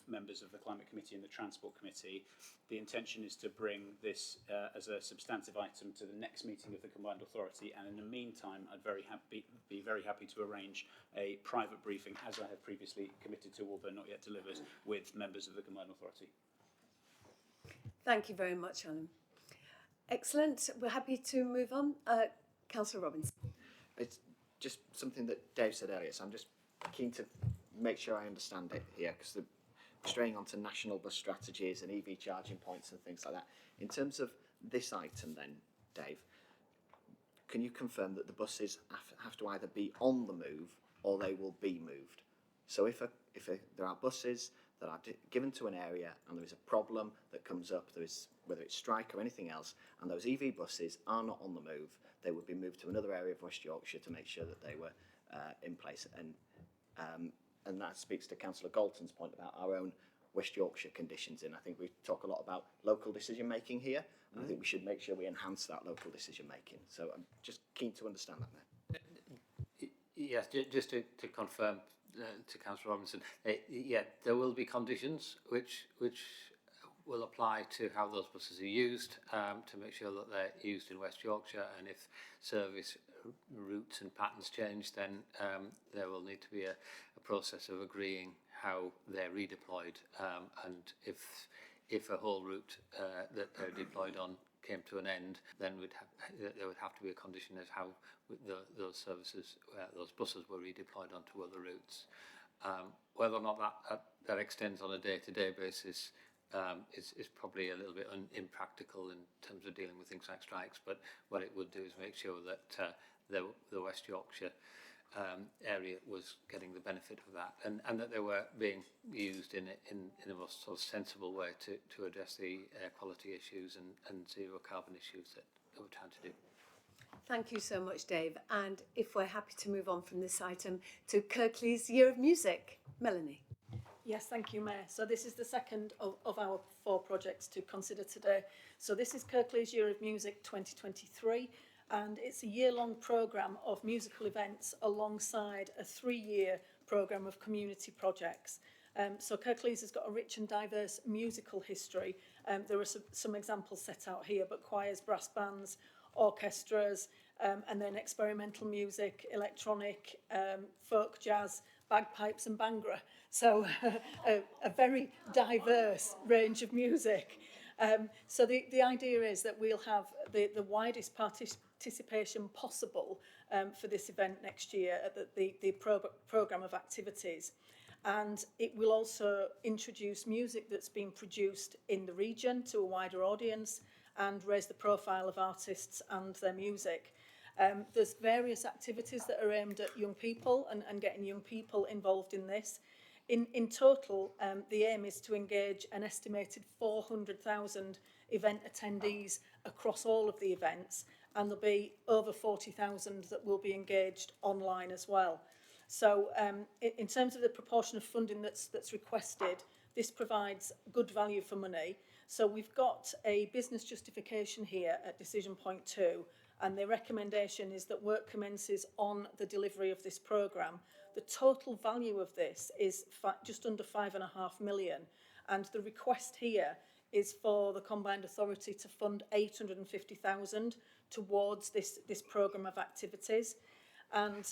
members of the Climate Committee and the Transport Committee. The intention is to bring this as a substantive item to the next meeting of the Combined Authority, and in the meantime I'd be very happy to arrange a private briefing, as I have previously committed to, although not yet delivered, with members of the Combined Authority. Thank you very much, Alan. Excellent. We're happy to move on. Councillor Robbins. It's just something that Dave said earlier, so I'm just keen to make sure I understand it here, because we're straying onto national bus strategies and EV charging points and things like that. In terms of this item then, Dave, can you confirm that the buses have to either be on the move or they will be moved? So if there are buses that are given to an area and there is a problem that comes up, whether it's strike or anything else, and those EV buses are not on the move, they would be moved to another area of West Yorkshire to make sure that they were in place. And that speaks to Councillor Galton's point about our own West Yorkshire conditions. And I think we talk a lot about local decision making here, and I think we should make sure we enhance that local decision making. So I'm just keen to understand that now. Yes, just to confirm to Councillor Robinson, yeah, there will be conditions which will apply to how those buses are used, to make sure that they're used in West Yorkshire, and if service routes and patterns change, then there will need to be a process of agreeing how they're redeployed, and if a whole route that they're deployed on came to an end, then there would have to be a condition of how those services, those buses were redeployed onto other routes. Whether or not that extends on a day-to-day basis is probably a little bit impractical in terms of dealing with things like strikes, but what it would do is make sure that the West Yorkshire area was getting the benefit of that, and that they were being used in a most sort of sensible way to address the air quality issues and zero carbon issues that we're trying to do. Thank you so much, Dave. And if we're happy to move on from this item to Kirklees Year of Music, Melanie. Yes, thank you, Mayor. So this is the second of our 4 projects to consider today. So this is Kirklees Year of Music 2023, and it's a year-long programme of musical events alongside a 3-year programme of community projects. So Kirklees has got a rich and diverse musical history. There are some examples set out here, but choirs, brass bands, orchestras, and then experimental music, electronic, folk jazz, bagpipes and bhangra. So a very diverse range of music. So the idea is that we'll have the widest participation possible for this event next year at the programme of activities. And it will also introduce music that's been produced in the region to a wider audience and raise the profile of artists and their music. There's various activities that are aimed at young people and getting young people involved in this. In total, the aim is to engage an estimated 400,000 event attendees across all of the events, and there'll be over 40,000 that will be engaged online as well. So in terms of the proportion of funding that's requested, this provides good value for money. So we've got a business justification here at decision point 2, and the recommendation is that work commences on the delivery of this programme. The total value of this is just under 5.5 million, and the request here is for the Combined Authority to fund 850,000 towards this programme of activities. And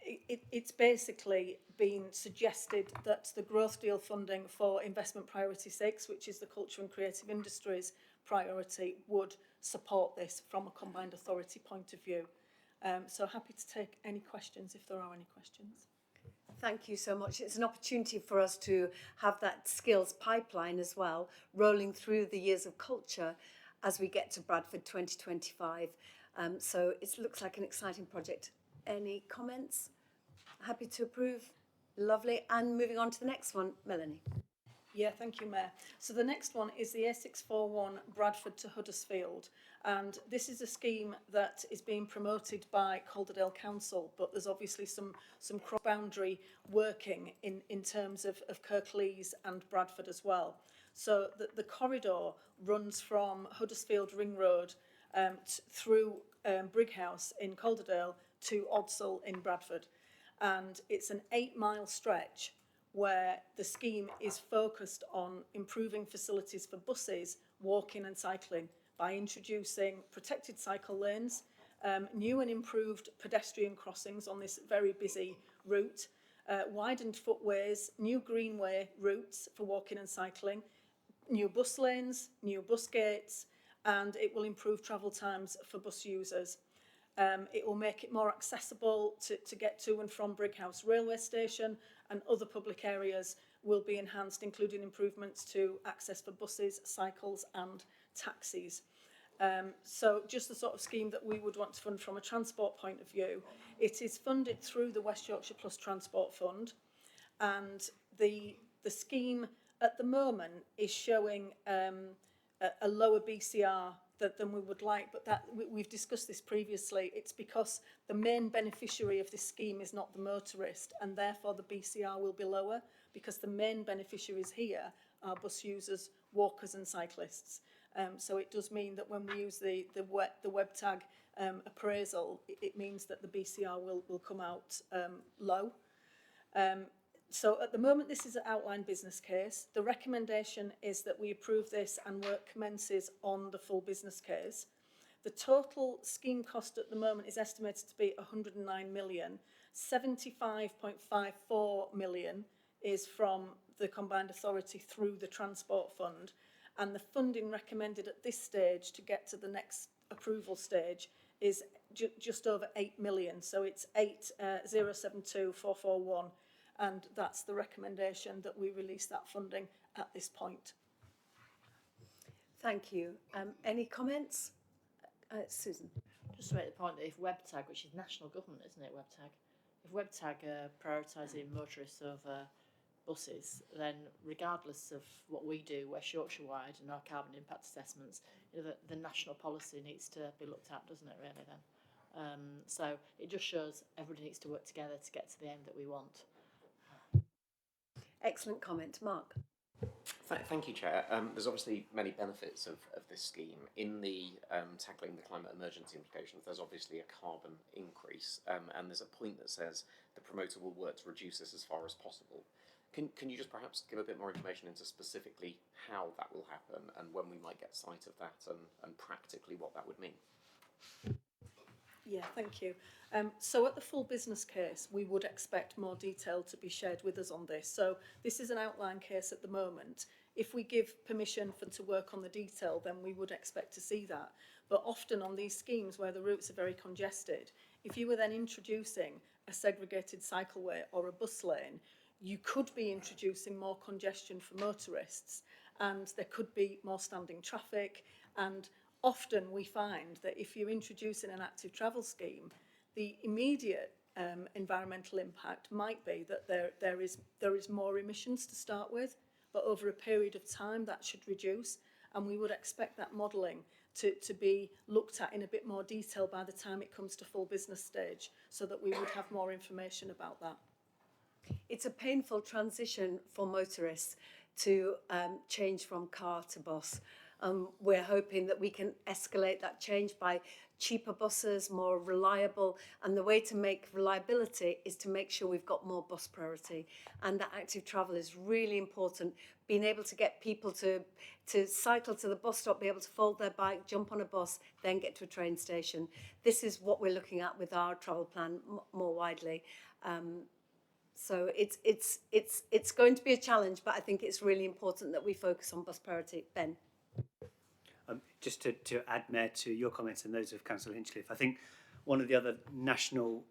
it's basically been suggested that the growth deal funding for investment priority 6, which is the culture and creative industries priority, would support this from a Combined Authority point of view. So happy to take any questions if there are any questions. Thank you so much. It's an opportunity for us to have that skills pipeline as well, rolling through the years of culture as we get to Bradford 2025. So it looks like an exciting project. Any comments? Happy to approve. Lovely. And moving on to the next one, Melanie. Yeah, thank you, Mayor. So the next one is the A641 Bradford to Huddersfield. And this is a scheme that is being promoted by Calderdale Council, but there's obviously some cross-boundary working in terms of Kirklees and Bradford as well. So the corridor runs from Huddersfield Ring Road through Brighouse in Calderdale to Odsall in Bradford. and it's an 8-mile stretch where the scheme is focused on improving facilities for buses, walking and cycling by introducing protected cycle lanes, new and improved pedestrian crossings on this very busy route, widened footways, new greenway routes for walking and cycling, new bus lanes, new bus gates, and it will improve travel times for bus users. It will make it more accessible to get to and from Brighouse railway station, and other public areas will be enhanced, including improvements to access for buses, cycles and taxis. So just the sort of scheme that we would want to fund from a transport point of view. It is funded through the West Yorkshire Plus Transport Fund, and the scheme at the moment is showing a lower BCR than we would like, but that we've discussed this previously. It's because the main beneficiary of this scheme is not the motorist, and therefore the BCR will be lower, because the main beneficiaries here are bus users, walkers and cyclists. So it does mean that when we use the web tag appraisal, it means that the BCR will come out low. So at the moment, this is an outline business case. The recommendation is that we approve this and work commences on the full business case. The total scheme cost at the moment is estimated to be 109 million. 75.54 million is from the Combined Authority through the Transport Fund, and the funding recommended at this stage to get to the next approval stage is just over 8 million. So it's 8,072,441. And that's the recommendation, that we release that funding at this point. Thank you. Any comments? Susan. Just to make the point that if WebTag, which is national government, isn't it, WebTag? If WebTag are prioritising motorists over buses, then regardless of what we do West Yorkshire-wide and our carbon impact assessments, you know, the national policy needs to be looked at, doesn't it, really, then? So it just shows everybody needs to work together to get to the aim that we want. Excellent comment. Mark. Thank you, Chair. There's obviously many benefits of this scheme. In the tackling the climate emergency implications, there's obviously a carbon increase, and there's a point that says the promoter will work to reduce this as far as possible. Can you just perhaps give a bit more information into specifically how that will happen and when we might get sight of that, and practically what that would mean? Yeah, thank you. So at the full business case, we would expect more detail to be shared with us on this. So this is an outline case at the moment. If we give permission to work on the detail, then we would expect to see that. But often on these schemes where the routes are very congested, if you were then introducing a segregated cycleway or a bus lane, you could be introducing more congestion for motorists, and there could be more standing traffic. And often we find that if you're introducing an active travel scheme, the immediate environmental impact might be that there is more emissions to start with, but over a period of time that should reduce, and we would expect that modelling to be looked at in a bit more detail by the time it comes to full business stage, so that we would have more information about that. It's a painful transition for motorists to change from car to bus. We're hoping that we can escalate that change by cheaper buses, more reliable, and the way to make reliability is to make sure we've got more bus priority, and that active travel is really important. Being able to get people to cycle to the bus stop, be able to fold their bike, jump on a bus, then get to a train station. This is what we're looking at with our travel plan more widely. So it's going to be a challenge, but I think it's really important that we focus on bus priority. Ben. Just to add, Mayor, to your comments and those of Councillor Hinchliffe, I think one of the other national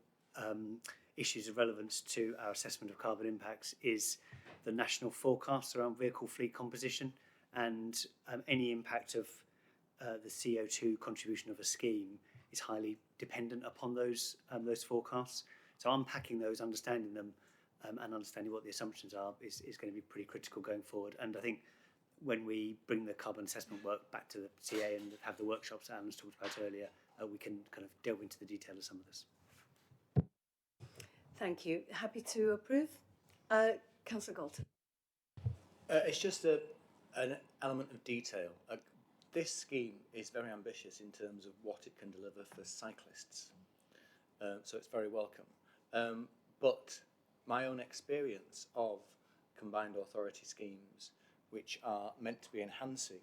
issues of relevance to our assessment of carbon impacts is the national forecast around vehicle fleet composition, and any impact of the CO2 contribution of a scheme is highly dependent upon those forecasts. So unpacking those, understanding them, and understanding what the assumptions are is going to be pretty critical going forward. And I think when we bring the carbon assessment work back to the CA and have the workshops that Alan's talked about earlier, we can kind of delve into the detail of some of this. Thank you. Happy to approve. Councillor Galton. It's just an element of detail. This scheme is very ambitious in terms of what it can deliver for cyclists, so it's very welcome. But my own experience of combined authority schemes, which are meant to be enhancing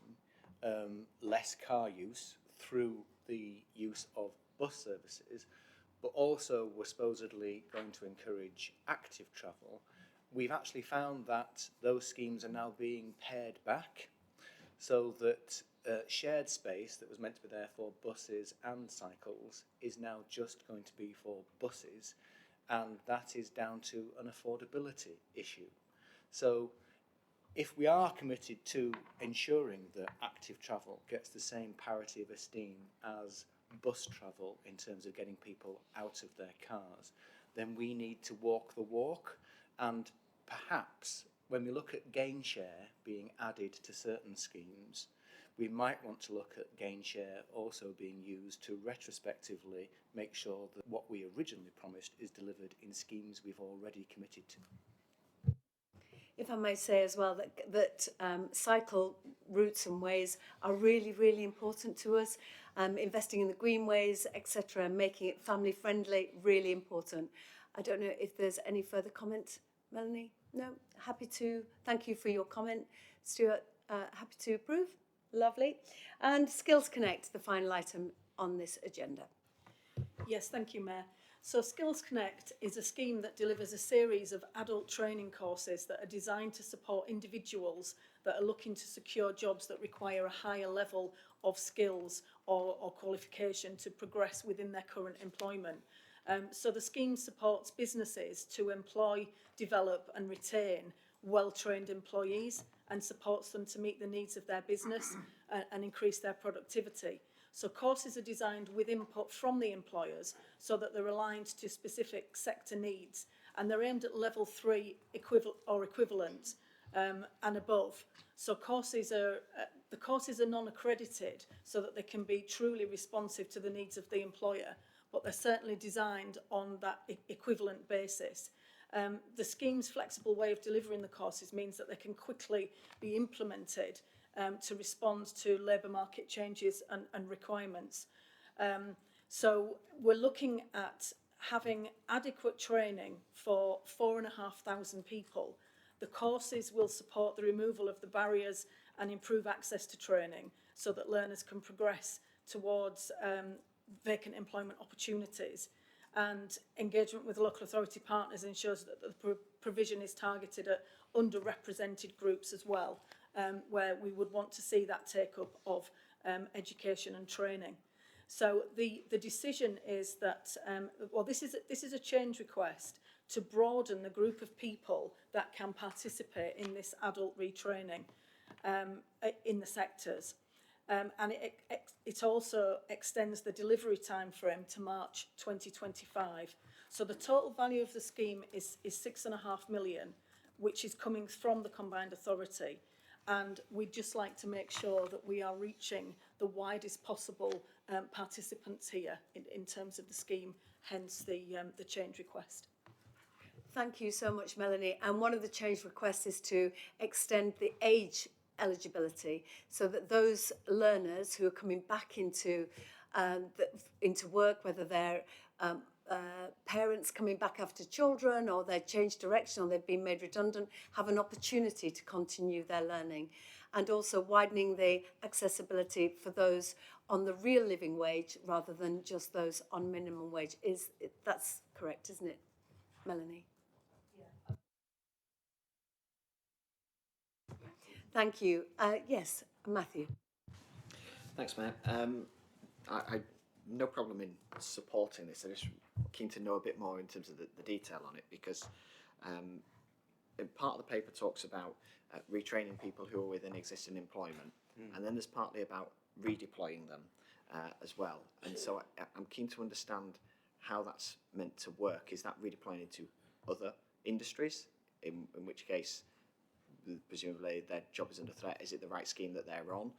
less car use through the use of bus services, but also were supposedly going to encourage active travel, we've actually found that those schemes are now being pared back, so that shared space that was meant to be there for buses and cycles is now just going to be for buses, and that is down to an affordability issue. So if we are committed to ensuring that active travel gets the same parity of esteem as bus travel in terms of getting people out of their cars, then we need to walk the walk. And perhaps when we look at gain share being added to certain schemes, we might want to look at gain share also being used to retrospectively make sure that what we originally promised is delivered in schemes we've already committed to. If I may say as well that cycle routes and ways are really, really important to us. Investing in the greenways, etc., making it family friendly, really important. I don't know if there's any further comment, Melanie? No? Happy to, thank you for your comment. Stuart, happy to approve? Lovely. And Skills Connect, the final item on this agenda. Yes, thank you, Mayor. So Skills Connect is a scheme that delivers a series of adult training courses that are designed to support individuals that are looking to secure jobs that require a higher level of skills or qualification to progress within their current employment. So the scheme supports businesses to employ, develop and retain well-trained employees and supports them to meet the needs of their business and increase their productivity. So courses are designed with input from the employers so that they're aligned to specific sector needs, and they're aimed at level 3 equivalent and above. So the courses are non-accredited so that they can be truly responsive to the needs of the employer, but they're certainly designed on that equivalent basis. The scheme's flexible way of delivering the courses means that they can quickly be implemented to respond to labour market changes and requirements. So we're looking at having adequate training for 4,500 people. The courses will support the removal of the barriers and improve access to training so that learners can progress towards vacant employment opportunities. And engagement with local authority partners ensures that the provision is targeted at underrepresented groups as well, where we would want to see that take up of education and training. So the decision is that, well, this is a change request to broaden the group of people that can participate in this adult retraining in the sectors. And it also extends the delivery time frame to March 2025. So the total value of the scheme is 6.5 million, which is coming from the combined authority. And we'd just like to make sure that we are reaching the widest possible participants here in terms of the scheme, hence the change request. Thank you so much, Melanie. And one of the change requests is to extend the age eligibility so that those learners who are coming back into work, whether they're parents coming back after children or they've changed direction or they've been made redundant, have an opportunity to continue their learning. And also widening the accessibility for those on the real living wage rather than just those on minimum wage. That's correct, isn't it, Melanie? Yeah. Thank you. Yes, Matthew. Thanks, Matt. I no problem in supporting this. I'm just keen to know a bit more in terms of the detail on it, because part of the paper talks about retraining people who are within existing employment, and then there's partly about redeploying them as well. And so I'm keen to understand how that's meant to work. Is that redeploying into other industries, in which case presumably their job is under threat? Is it the right scheme that they're on?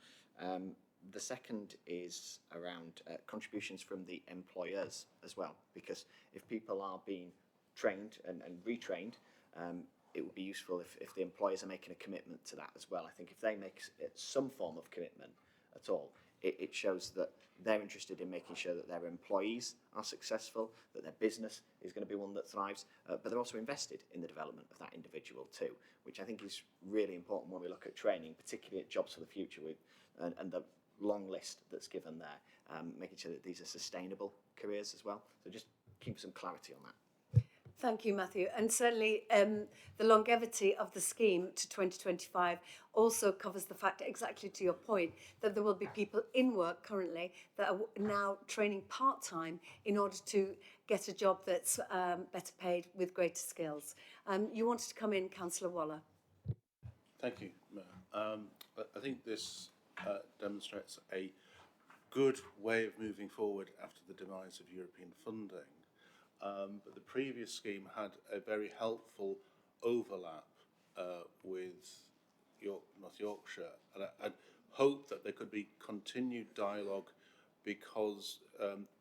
The second is around contributions from the employers as well, because if people are being trained and retrained, it would be useful if the employers are making a commitment to that as well. I think if they make some form of commitment at all, it shows that they're interested in making sure that their employees are successful, that their business is going to be one that thrives, but they're also invested in the development of that individual too, which I think is really important when we look at training, particularly at Jobs for the Future, and the long list that's given there, making sure that these are sustainable careers as well. So just keep some clarity on that. Thank you, Matthew. And certainly the longevity of the scheme to 2025 also covers the fact, exactly to your point, that there will be people in work currently that are now training part-time in order to get a job that's better paid with greater skills. You wanted to come in, Councillor Waller. Thank you, Mayor. I think this demonstrates a good way of moving forward after the demise of European funding. But the previous scheme had a very helpful overlap with North Yorkshire, and I'd hope that there could be continued dialogue, because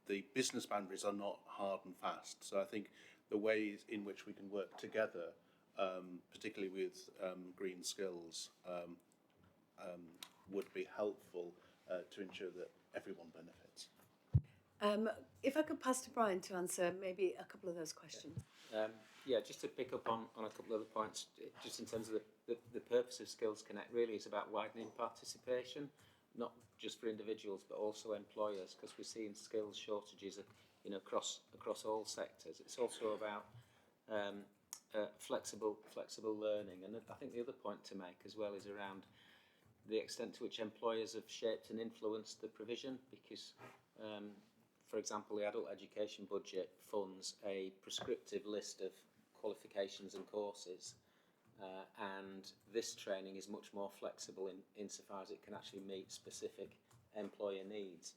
the business boundaries are not hard and fast. So I think the ways in which we can work together, particularly with green skills, would be helpful to ensure that everyone benefits. If I could pass to Brian to answer maybe a couple of those questions. Yeah, just to pick up on a couple of the points, just in terms of the purpose of Skills Connect really is about widening participation, not just for individuals but also employers, because we're seeing skills shortages, across all sectors. It's also about flexible learning, and I think the other point to make as well is around the extent to which employers have shaped and influenced the provision, because for example, the adult education budget funds a prescriptive list of qualifications and courses, and this training is much more flexible insofar as it can actually meet specific employer needs.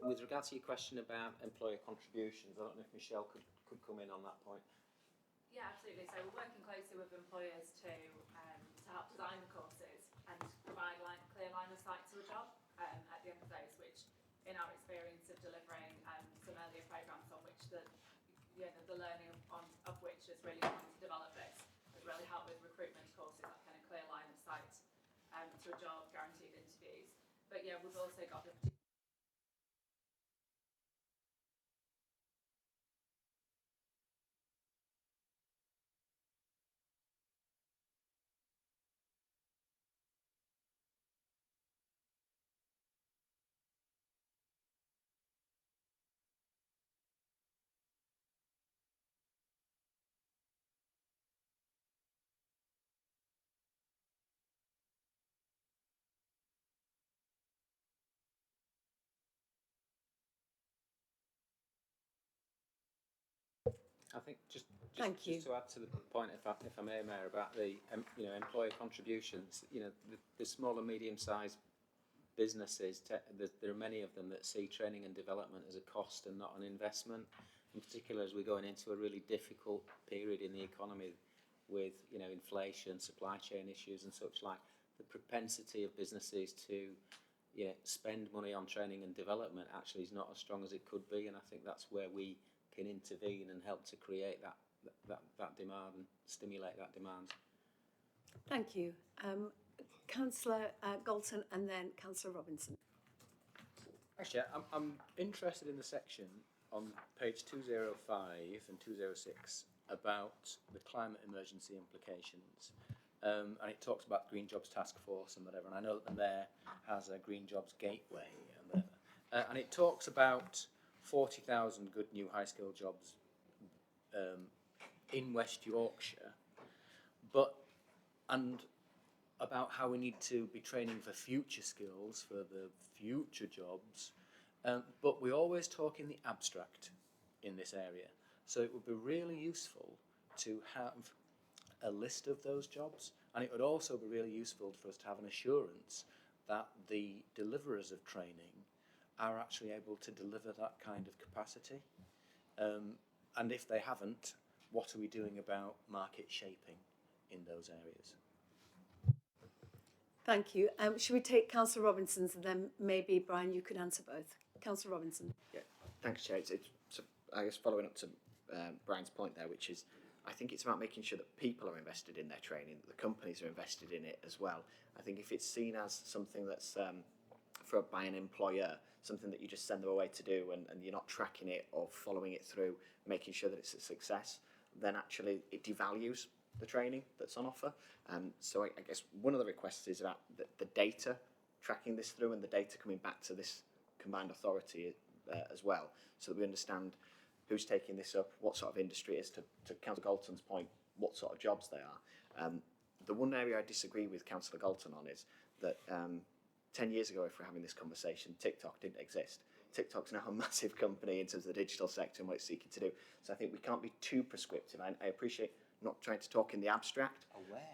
With regard to your question about employer contributions, I don't know if Michelle could come in on that point. Yeah, absolutely. So we're working closely with employers to help design the courses and provide clear line of sight to a job at the end of those, which in our experience of delivering some earlier programmes on which the learning of which has really wanted to develop this has really helped with recruitment courses, that kind of clear line of sight to a job, guaranteed interviews. But yeah, we've also got the I think just to add to the point, if I may, Mayor, about the employer contributions. The small and medium-sized businesses, there are many of them that see training and development as a cost and not an investment. In particular, as we're going into a really difficult period in the economy with inflation, supply chain issues, and such like, the propensity of businesses to spend money on training and development actually is not as strong as it could be, and I think that's where we can intervene and help to create that demand and stimulate that demand. Thank you. Councillor Galton and then Councillor Robinson. Actually, I'm interested in the section on page 205 and 206 about the climate emergency implications. And it talks about Green Jobs Task Force and whatever, and I know that the Mayor has a Green Jobs Gateway and whatever. And it talks about 40,000 good new high-skilled jobs in West Yorkshire, and about how we need to be training for future skills, for the future jobs, but we always talk in the abstract in this area. So it would be really useful to have a list of those jobs, and it would also be really useful for us to have an assurance that the deliverers of training are actually able to deliver that kind of capacity. And if they haven't, what are we doing about market shaping in those areas? Thank you. Should we take Councillor Robinson's, and then maybe, Brian, you could answer both. Councillor Robinson. Yeah, thanks, Chair. It's I guess following up to Brian's point there, which is, I think it's about making sure that people are invested in their training, that the companies are invested in it as well. I think if it's seen as something that's by an employer, something that you just send them away to do and you're not tracking it or following it through, making sure that it's a success, then actually it devalues the training that's on offer. So I guess one of the requests is about the data, tracking this through and the data coming back to this combined authority as well, so that we understand who's taking this up, what sort of industry it is, to Councillor Galton's point, what sort of jobs they are. The one area I disagree with Councillor Galton on is that 10 years ago, if we're having this conversation, TikTok didn't exist. TikTok's now a massive company in terms of the digital sector and what it's seeking to do. So I think we can't be too prescriptive. I appreciate not trying to talk in the abstract,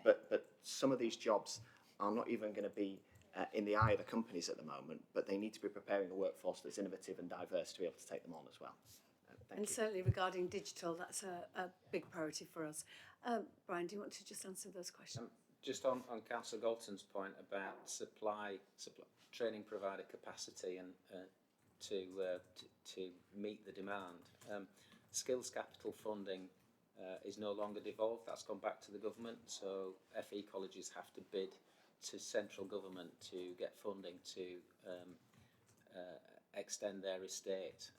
but some of these jobs are not even going to be in the eye of the companies at the moment, but they need to be preparing a workforce that's innovative and diverse to be able to take them on as well. Thank you. Certainly regarding digital, that's a big priority for us. Brian, do you want to just answer those questions? Just on Councillor Galton's point about supply training provider capacity and to meet the demand, skills capital funding is no longer devolved. That's gone back to the government. So FE colleges have to bid to central government to get funding to extend their estate.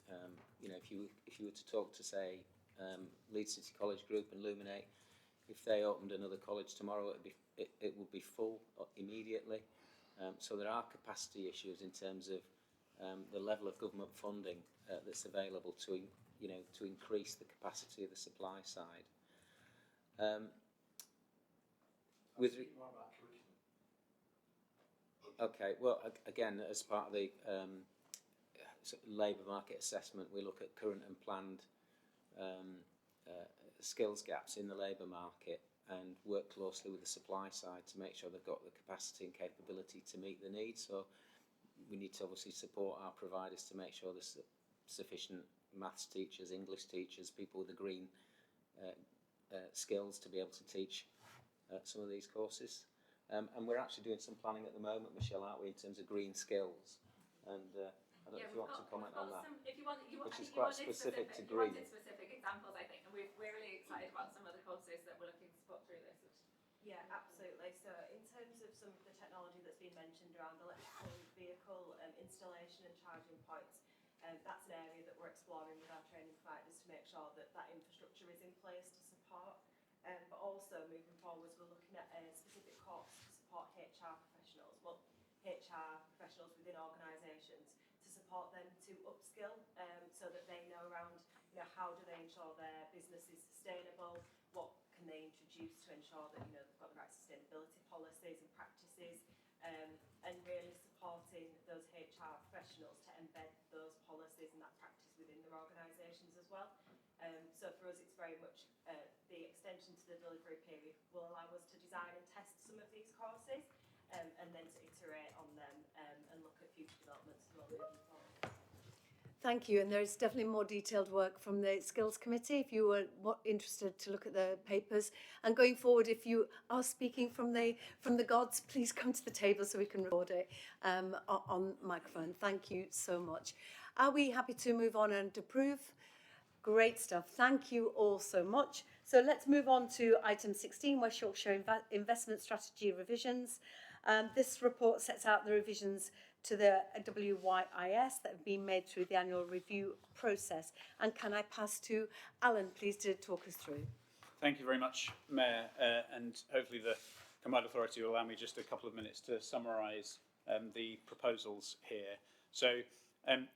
You know, if you were to talk to, say, Leeds City College Group and Luminate, if they opened another college tomorrow, it would be full immediately. So there are capacity issues in terms of the level of government funding that's available to increase the capacity of the supply side. Okay, well, again, as part of the labour market assessment, we look at current and planned skills gaps in the labour market and work closely with the supply side to make sure they've got the capacity and capability to meet the needs. So we need to obviously support our providers to make sure there's sufficient maths teachers, English teachers, people with the green skills to be able to teach some of these courses. And we're actually doing some planning at the moment, Michelle, aren't we, in terms of green skills? And I don't know if you want to comment on that, which is quite specific to green. You wanted specific examples, I think, and we're really excited about some of the courses that we're looking to put through this. Yeah, absolutely. So in terms of some of the technology that's been mentioned around electrical vehicle installation and charging points, that's an area that we're exploring with our training providers to make sure that that infrastructure is in place to support. But also moving forwards, we're looking at a specific course to support HR professionals, well, HR professionals within organisations, to support them to upskill so that they know around, how do they ensure their business is sustainable, what can they introduce to ensure that, they've got the right sustainability policies and practices, and really supporting those HR professionals to embed those policies and that practice within their organisations as well. So for us, it's very much the extension to the delivery period will allow us to design and test some of these courses and then to iterate on them and look at future developments as well moving forward. Thank you, and there is definitely more detailed work from the Skills Committee if you were interested to look at the papers. And going forward, if you are speaking from the gods, please come to the table so we can record it on microphone. Thank you so much. Are we happy to move on and approve? Great stuff. Thank you all so much. So let's move on to item 16, West Yorkshire Investment Strategy Revisions. This report sets out the revisions to the WYIS that have been made through the annual review process. And can I pass to Alan, please, to talk us through? Thank you very much, Mayor, and hopefully the Combined Authority will allow me just a couple of minutes to summarise the proposals here. So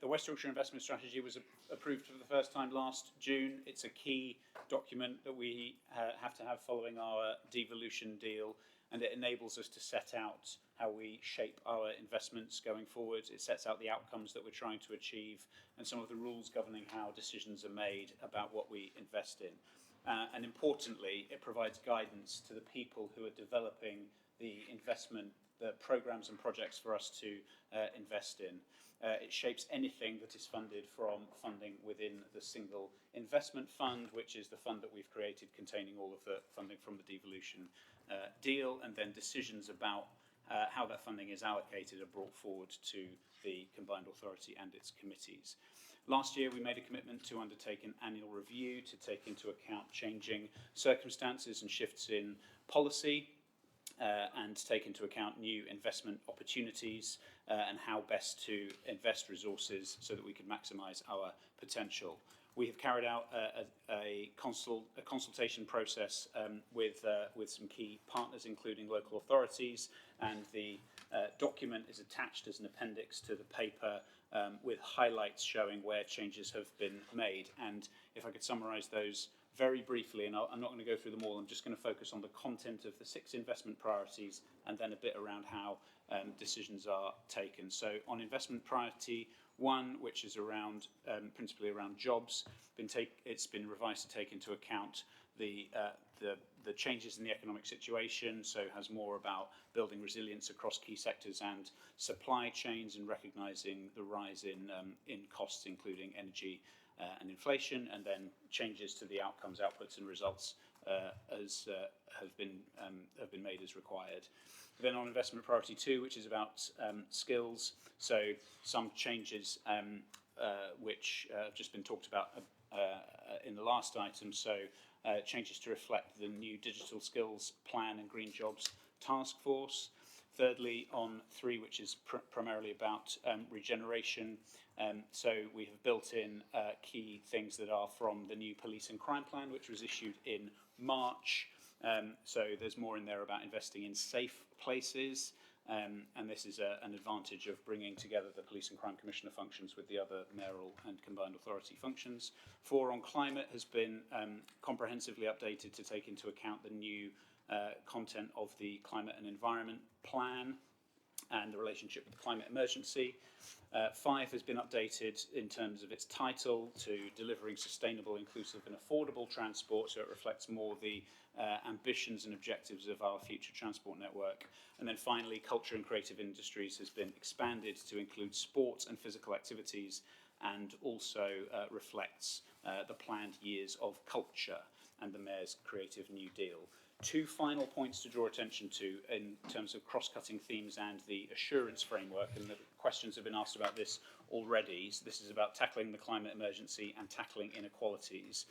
the West Yorkshire Investment Strategy was approved for the first time last June. It's a key document that we have to have following our devolution deal, and it enables us to set out how we shape our investments going forward. It sets out the outcomes that we're trying to achieve and some of the rules governing how decisions are made about what we invest in. And importantly, it provides guidance to the people who are developing the investment, the programmes and projects for us to invest in. It shapes anything that is funded from funding within the single investment fund, which is the fund that we've created containing all of the funding from the devolution deal, and then decisions about how that funding is allocated are brought forward to the Combined Authority and its committees. Last year, we made a commitment to undertake an annual review to take into account changing circumstances and shifts in policy. and take into account new investment opportunities and how best to invest resources so that we can maximise our potential. We have carried out a consultation process with some key partners, including local authorities, and the document is attached as an appendix to the paper with highlights showing where changes have been made. And if I could summarise those very briefly, and I'm not going to go through them all, I'm just going to focus on the content of the 6 investment priorities and then a bit around how decisions are taken. So on investment priority 1, which is around principally around jobs, it's been revised to take into account the changes in the economic situation, so has more about building resilience across key sectors and supply chains, and recognising the rise in costs, including energy and inflation, and then changes to the outcomes, outputs, and results as have been made as required. Then on investment priority 2, which is about skills, so some changes which have just been talked about in the last item. So changes to reflect the new digital skills plan and green jobs task force. Thirdly, on 3, which is primarily about regeneration, so we have built in key things that are from the new police and crime plan, which was issued in March. So there's more in there about investing in safe places, and this is an advantage of bringing together the Police and Crime Commissioner functions with the other mayoral and combined authority functions. 4, on climate, has been comprehensively updated to take into account the new content of the Climate and Environment Plan and the relationship with the climate emergency. 5 has been updated in terms of its title to delivering sustainable, inclusive and affordable transport, so it reflects more the ambitions and objectives of our future transport network. And then finally, culture and creative industries has been expanded to include sports and physical activities, and also reflects the planned years of culture and the Mayor's Creative New Deal. 2 final points to draw attention to in terms of cross-cutting themes and the assurance framework, and the questions have been asked about this already. So this is about tackling the climate emergency and tackling inequalities.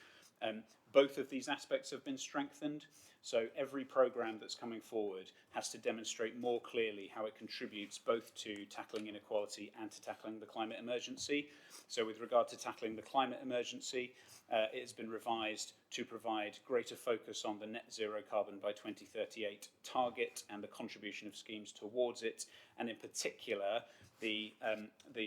Both of these aspects have been strengthened, so every programme that's coming forward has to demonstrate more clearly how it contributes both to tackling inequality and to tackling the climate emergency. So with regard to tackling the climate emergency, it has been revised to provide greater focus on the net zero carbon by 2038 target and the contribution of schemes towards it, and in particular the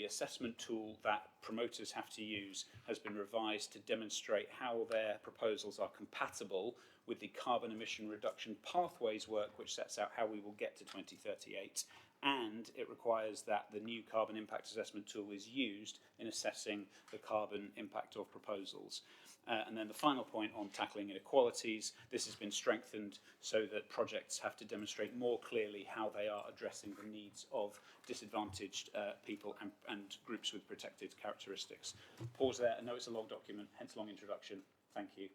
assessment tool that promoters have to use has been revised to demonstrate how their proposals are compatible with the carbon emission reduction pathways work, which sets out how we will get to 2038. And it requires that the new carbon impact assessment tool is used in assessing the carbon impact of proposals. And then the final point on tackling inequalities, this has been strengthened so that projects have to demonstrate more clearly how they are addressing the needs of disadvantaged people and groups with protected characteristics. Pause there. I know it's a long document, hence long introduction. Thank you.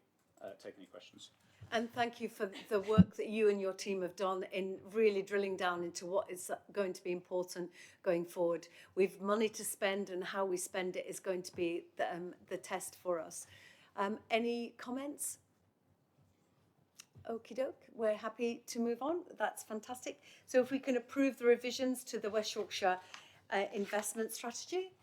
Take any questions. And thank you for the work that you and your team have done in really drilling down into what is going to be important going forward. We've money to spend, and how we spend it is going to be the test for us. Any comments? Okie doke, we're happy to move on. That's fantastic. So if we can approve the revisions to the West Yorkshire investment strategy.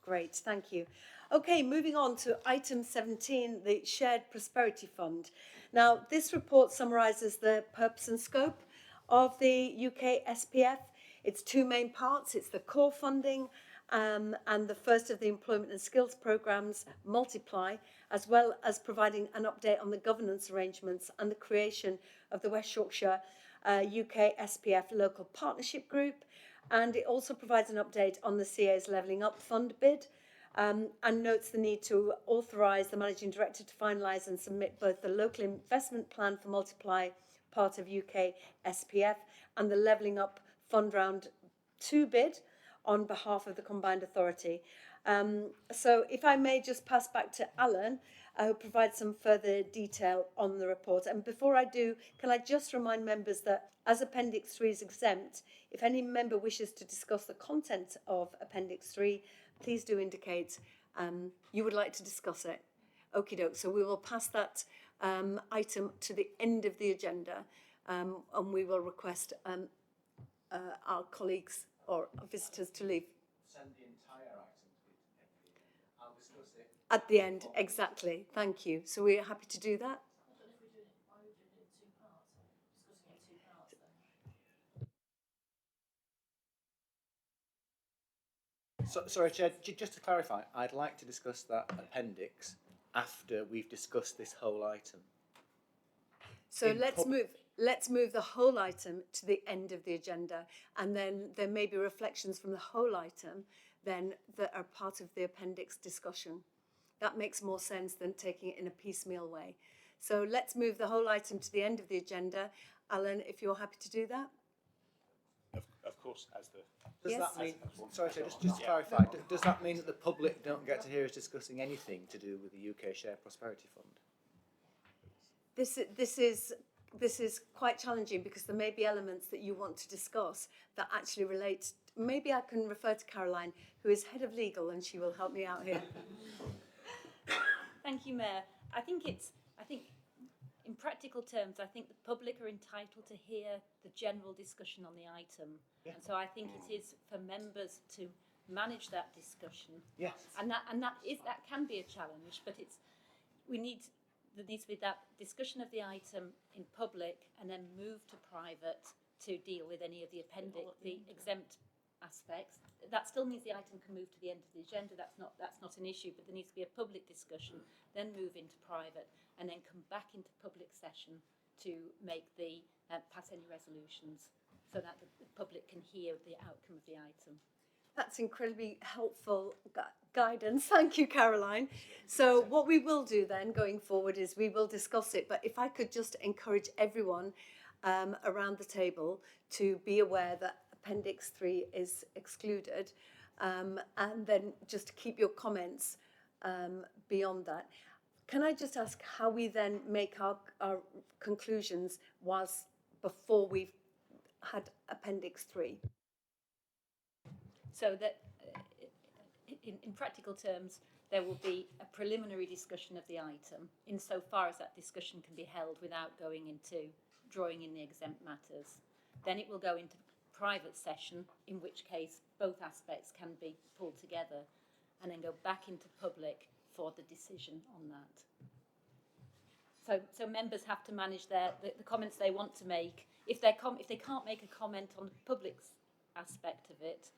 Great, thank you. Okay, moving on to item 17, the Shared Prosperity Fund. Now, this report summarises the purpose and scope of the UK SPF. It's 2 main parts. It's the core funding and the first of the employment and skills programmes, Multiply, as well as providing an update on the governance arrangements and the creation of the West Yorkshire UK SPF Local Partnership Group. And it also provides an update on the CA's Levelling Up Fund bid, and notes the need to authorise the Managing Director to finalise and submit both the local investment plan for Multiply, part of UK SPF, and the Levelling Up Fund Round 2 bid on behalf of the Combined Authority. So if I may just pass back to Alan, who provides some further detail on the report. And before I do, can I just remind members that as Appendix 3 is exempt, if any member wishes to discuss the content of Appendix 3, please do indicate you would like to discuss it. Okie doke, so we will pass that item to the end of the agenda. and we will request our colleagues or visitors to leave. Send the entire item to the I'll discuss it. At the end, exactly. Thank you. So we're happy to do that. So, sorry, Chair, just to clarify, I'd like to discuss that appendix after we've discussed this whole item. So let's move the whole item to the end of the agenda, and then there may be reflections from the whole item then that are part of the appendix discussion. That makes more sense than taking it in a piecemeal way. So let's move the whole item to the end of the agenda. Alan, if you're happy to do that. Of course, as the... Does that mean, sorry, Chair, just to clarify, does that mean that the public don't get to hear us discussing anything to do with the UK Share Prosperity Fund? This is quite challenging because there may be elements that you want to discuss that actually relate. Maybe I can refer to Caroline, who is head of legal, and she will help me out here. Thank you, Mayor. I think in practical terms, I think the public are entitled to hear the general discussion on the item. Yeah. And so I think it is for members to manage that discussion. Yes. And that can be a challenge, but there needs to be that discussion of the item in public and then move to private to deal with any of the the exempt aspects. That still means the item can move to the end of the agenda. That's not an issue, but there needs to be a public discussion, then move into private, and then come back into public session to make pass any resolutions so that the public can hear the outcome of the item. That's incredibly helpful guidance. Thank you, Caroline. So what we will do then going forward is we will discuss it. But if I could just encourage everyone around the table to be aware that Appendix 3 is excluded, and then just keep your comments beyond that. Can I just ask how we then make our conclusions before we've had Appendix 3? So that in practical terms, there will be a preliminary discussion of the item insofar as that discussion can be held without going into drawing in the exempt matters. Then it will go into private session, in which case both aspects can be pulled together, and then go back into public for the decision on that. So members have to manage the comments they want to make. If they can't make a comment on the public aspect of it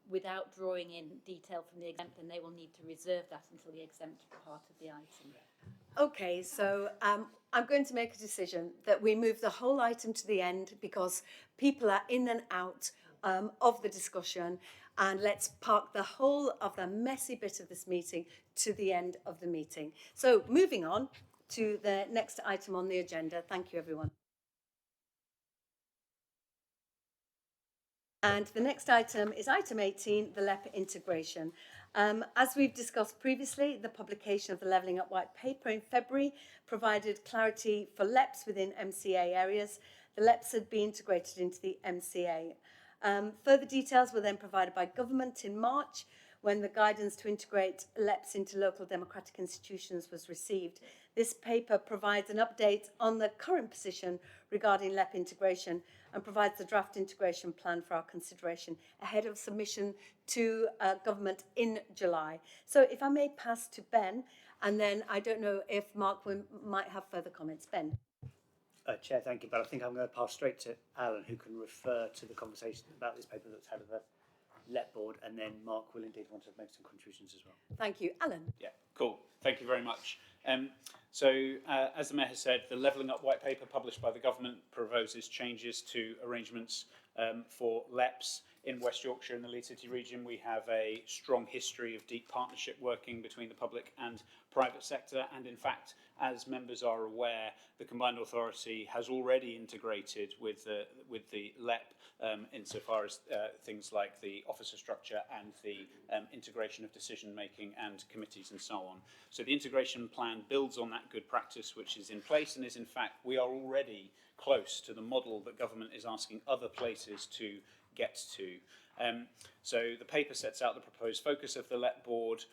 without drawing in detail from the exempt, then they will need to reserve that until the exempt part of the item. Okay, so I'm going to make a decision that we move the whole item to the end because people are in and out of the discussion, and let's park the whole of the messy bit of this meeting to the end of the meeting. So moving on to the next item on the agenda. Thank you, everyone. And the next item is item 18, the LEP integration. As we've discussed previously, the publication of the Levelling Up White Paper in February provided clarity for LEPs within MCA areas. The LEPs had been integrated into the MCA. Further details were then provided by government in March when the guidance to integrate LEPs into local democratic institutions was received. This paper provides an update on the current position regarding LEP integration and provides the draft integration plan for our consideration ahead of submission to government in July. So if I may pass to Ben, and then I don't know if Mark might have further comments. Ben. Chair, thank you, but I think I'm going to pass straight to Alan, who can refer to the conversation about this paper that's had of the LEP board, and then Mark will indeed want to make some contributions as well. Thank you. Alan. Yeah, cool. Thank you very much. As the Mayor has said, the Levelling Up White Paper published by the government proposes changes to arrangements for LEPs in West Yorkshire and the Leeds City region. We have a strong history of deep partnership working between the public and private sector, and in fact, as members are aware, the Combined Authority has already integrated with the LEP insofar as things like the officer structure and the integration of decision making and committees and so on. So the integration plan builds on that good practice which is in place, and is in fact, we are already close to the model that government is asking other places to get to. So the paper sets out the proposed focus of the LEP board,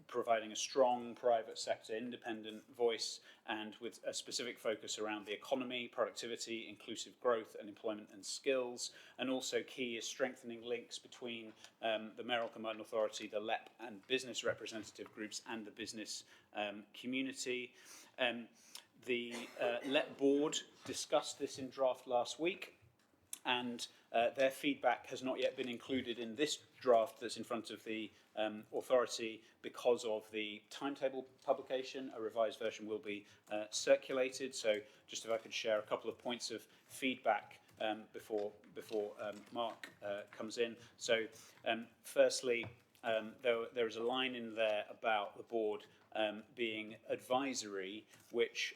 providing a strong private sector independent voice and with a specific focus around the economy, productivity, inclusive growth and employment and skills. And also key is strengthening links between the Mayoral Combined Authority, the LEP and business representative groups and the business community. The LEP board discussed this in draft last week, and their feedback has not yet been included in this draft that's in front of the authority because of the timetable publication. A revised version will be circulated. So just if I could share a couple of points of feedback before Mark comes in. So firstly, there is a line in there about the board being advisory, which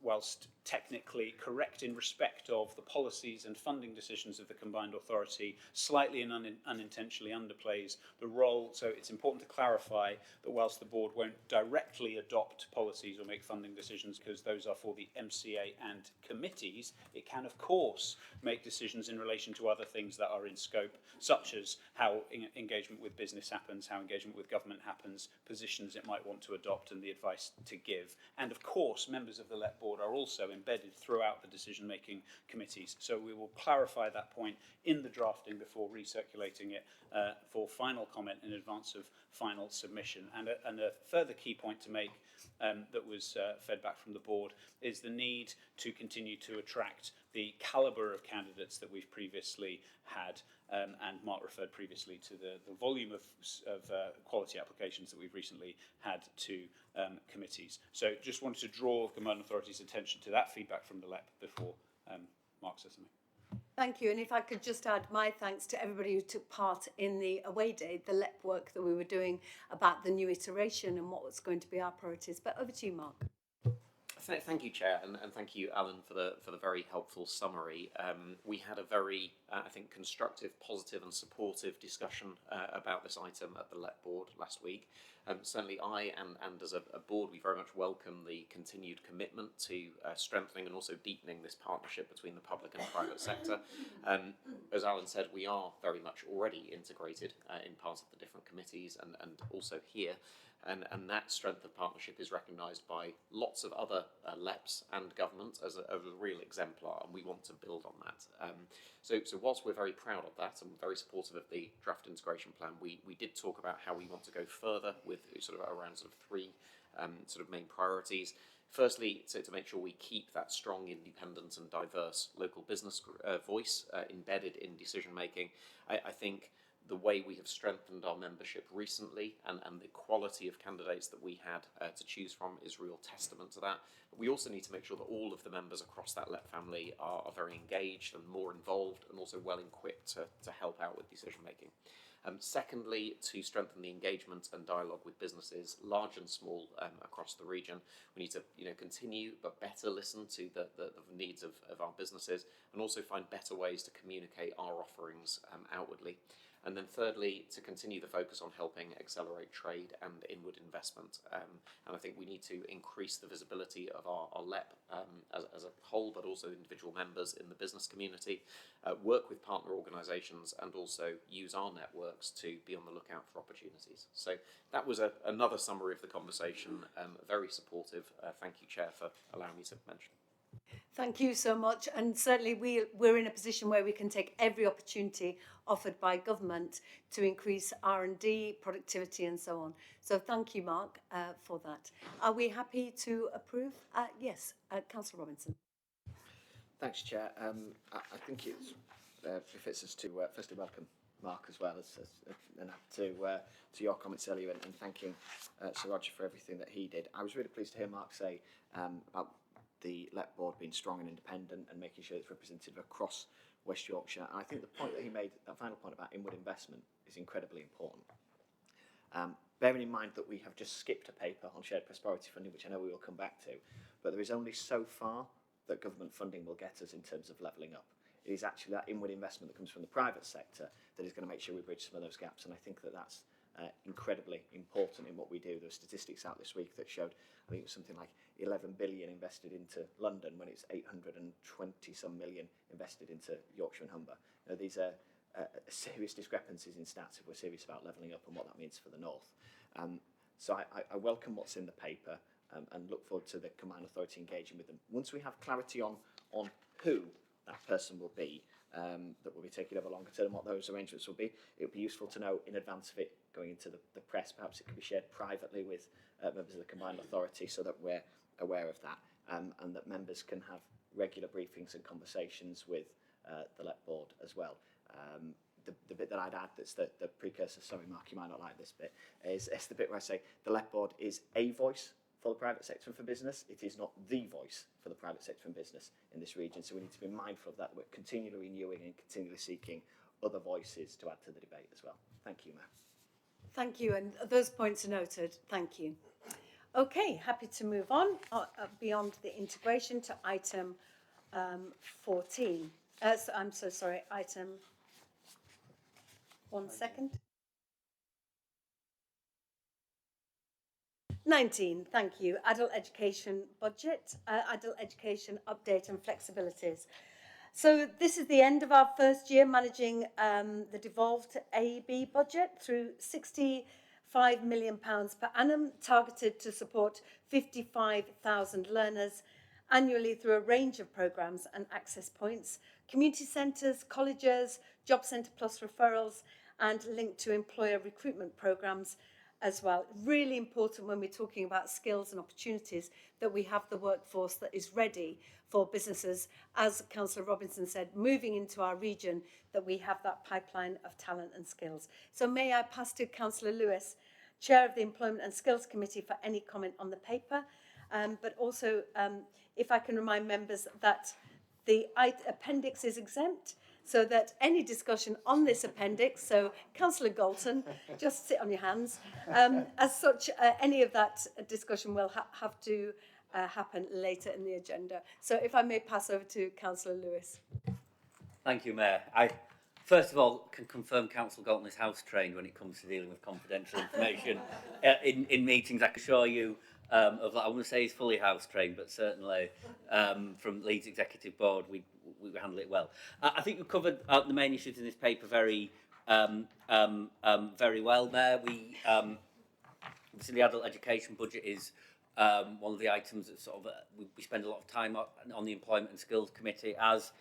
whilst technically correct in respect of the policies and funding decisions of the combined authority, slightly and unintentionally underplays the role. So it's important to clarify that whilst the board won't directly adopt policies or make funding decisions, because those are for the MCA and committees, it can of course make decisions in relation to other things that are in scope, such as how engagement with business happens, how engagement with government happens, positions it might want to adopt and the advice to give. And of course, members of the LEP board are also embedded throughout the decision-making committees. So we will clarify that point in the drafting before recirculating it for final comment in advance of final submission. And a further key point to make that was fed back from the board is the need to continue to attract the calibre of candidates that we've previously had, and Mark referred previously to the volume of quality applications that we've recently had to committees. So just wanted to draw the Combined Authority's attention to that feedback from the LEP before Mark says something. Thank you. And if I could just add my thanks to everybody who took part in the away day, the LEP work that we were doing about the new iteration and what was going to be our priorities. But over to you, Mark. Thank you, Chair, and thank you, Alan, for the very helpful summary. We had a very, I think, constructive, positive and supportive discussion about this item at the LEP board last week. Certainly I and as a board, we very much welcome the continued commitment to strengthening and also deepening this partnership between the public and private sector. As Alan said, we are very much already integrated in part of the different committees and also here. And that strength of partnership is recognised by lots of other LEPs and government as a real exemplar, and we want to build on that. So whilst we're very proud of that and very supportive of the draft integration plan, we did talk about how we want to go further with sort of around sort of three sort of main priorities. Firstly, to make sure we keep that strong, independent and diverse local business voice embedded in decision making. I think the way we have strengthened our membership recently and the quality of candidates that we had to choose from is real testament to that. But we also need to make sure that all of the members across that LEP family are very engaged and more involved and also well equipped to help out with decision making. Secondly, to strengthen the engagement and dialogue with businesses, large and small, across the region, we need to continue but better listen to the needs of our businesses and also find better ways to communicate our offerings outwardly. And then thirdly, to continue the focus on helping accelerate trade and inward investment. And I think we need to increase the visibility of our LEP as a whole, but also individual members in the business community, work with partner organisations and also use our networks to be on the lookout for opportunities. So that was another summary of the conversation, very supportive. Thank you, Chair, for allowing me to mention. Thank you so much, and certainly we're in a position where we can take every opportunity offered by government to increase R&D, productivity and so on. So thank you, Mark, for that. Are we happy to approve? Yes, Councillor Robinson. Thanks, Chair. I think it befits us to firstly welcome Mark as well as to your comments earlier and thanking Sir Roger for everything that he did. I was really pleased to hear Mark say about the LEP board being strong and independent and making sure it's representative across West Yorkshire. And I think the point that he made, that final point about inward investment, is incredibly important. Bearing in mind that we have just skipped a paper on shared prosperity funding, which I know we will come back to, but there is only so far that government funding will get us in terms of levelling up. It is actually that inward investment that comes from the private sector that is going to make sure we bridge some of those gaps, and I think that that's incredibly important in what we do. There were statistics out this week that showed, I think it was something like 11 billion invested into London when it's 820 some million invested into Yorkshire and Humber. These are serious discrepancies in stats if we're serious about levelling up and what that means for the north. So I welcome what's in the paper and look forward to the Combined Authority engaging with them. Once we have clarity on who that person will be, that will be taking over longer term, what those arrangements will be, it would be useful to know in advance of it going into the press. Perhaps it could be shared privately with members of the Combined Authority so that we're aware of that, and that members can have regular briefings and conversations with the LEP board as well. The bit that I'd add that's the precursor, sorry Mark, you might not like this bit, is the bit where I say the LEP board is a voice for the private sector and for business. It is not the voice for the private sector and business in this region, so we need to be mindful of that. We're continually renewing and continually seeking other voices to add to the debate as well. Thank you, Matt. Thank you, and those points are noted. Thank you. Okay, happy to move on beyond the integration to item 14. I'm so sorry, item 19, thank you. Adult education budget, adult education update and flexibilities. So this is the end of our first year managing the devolved AEB budget through £65 million per annum, targeted to support 55,000 learners annually through a range of programmes and access points, community centres, colleges, Job Centre Plus referrals, and linked to employer recruitment programmes as well. Really important when we're talking about skills and opportunities that we have the workforce that is ready for businesses, as Councillor Robinson said, moving into our region, that we have that pipeline of talent and skills. So may I pass to Councillor Lewis, Chair of the Employment and Skills Committee, for any comment on the paper, but also if I can remind members that the appendix is exempt, so that any discussion on this appendix, so Councillor Galton, just sit on your hands, as such, any of that discussion will have to happen later in the agenda. So if I may pass over to Councillor Lewis. Thank you, Mayor. I, first of all, can confirm Councillor Galton is house trained when it comes to dealing with confidential information in meetings. I can assure you of that. I wouldn't say he's fully house trained, but certainly from Leeds Executive Board, we handle it well. I think we've covered the main issues in this paper very well there. Obviously the adult education budget is one of the items that sort of we spend a lot of time on the Employment and Skills Committee. As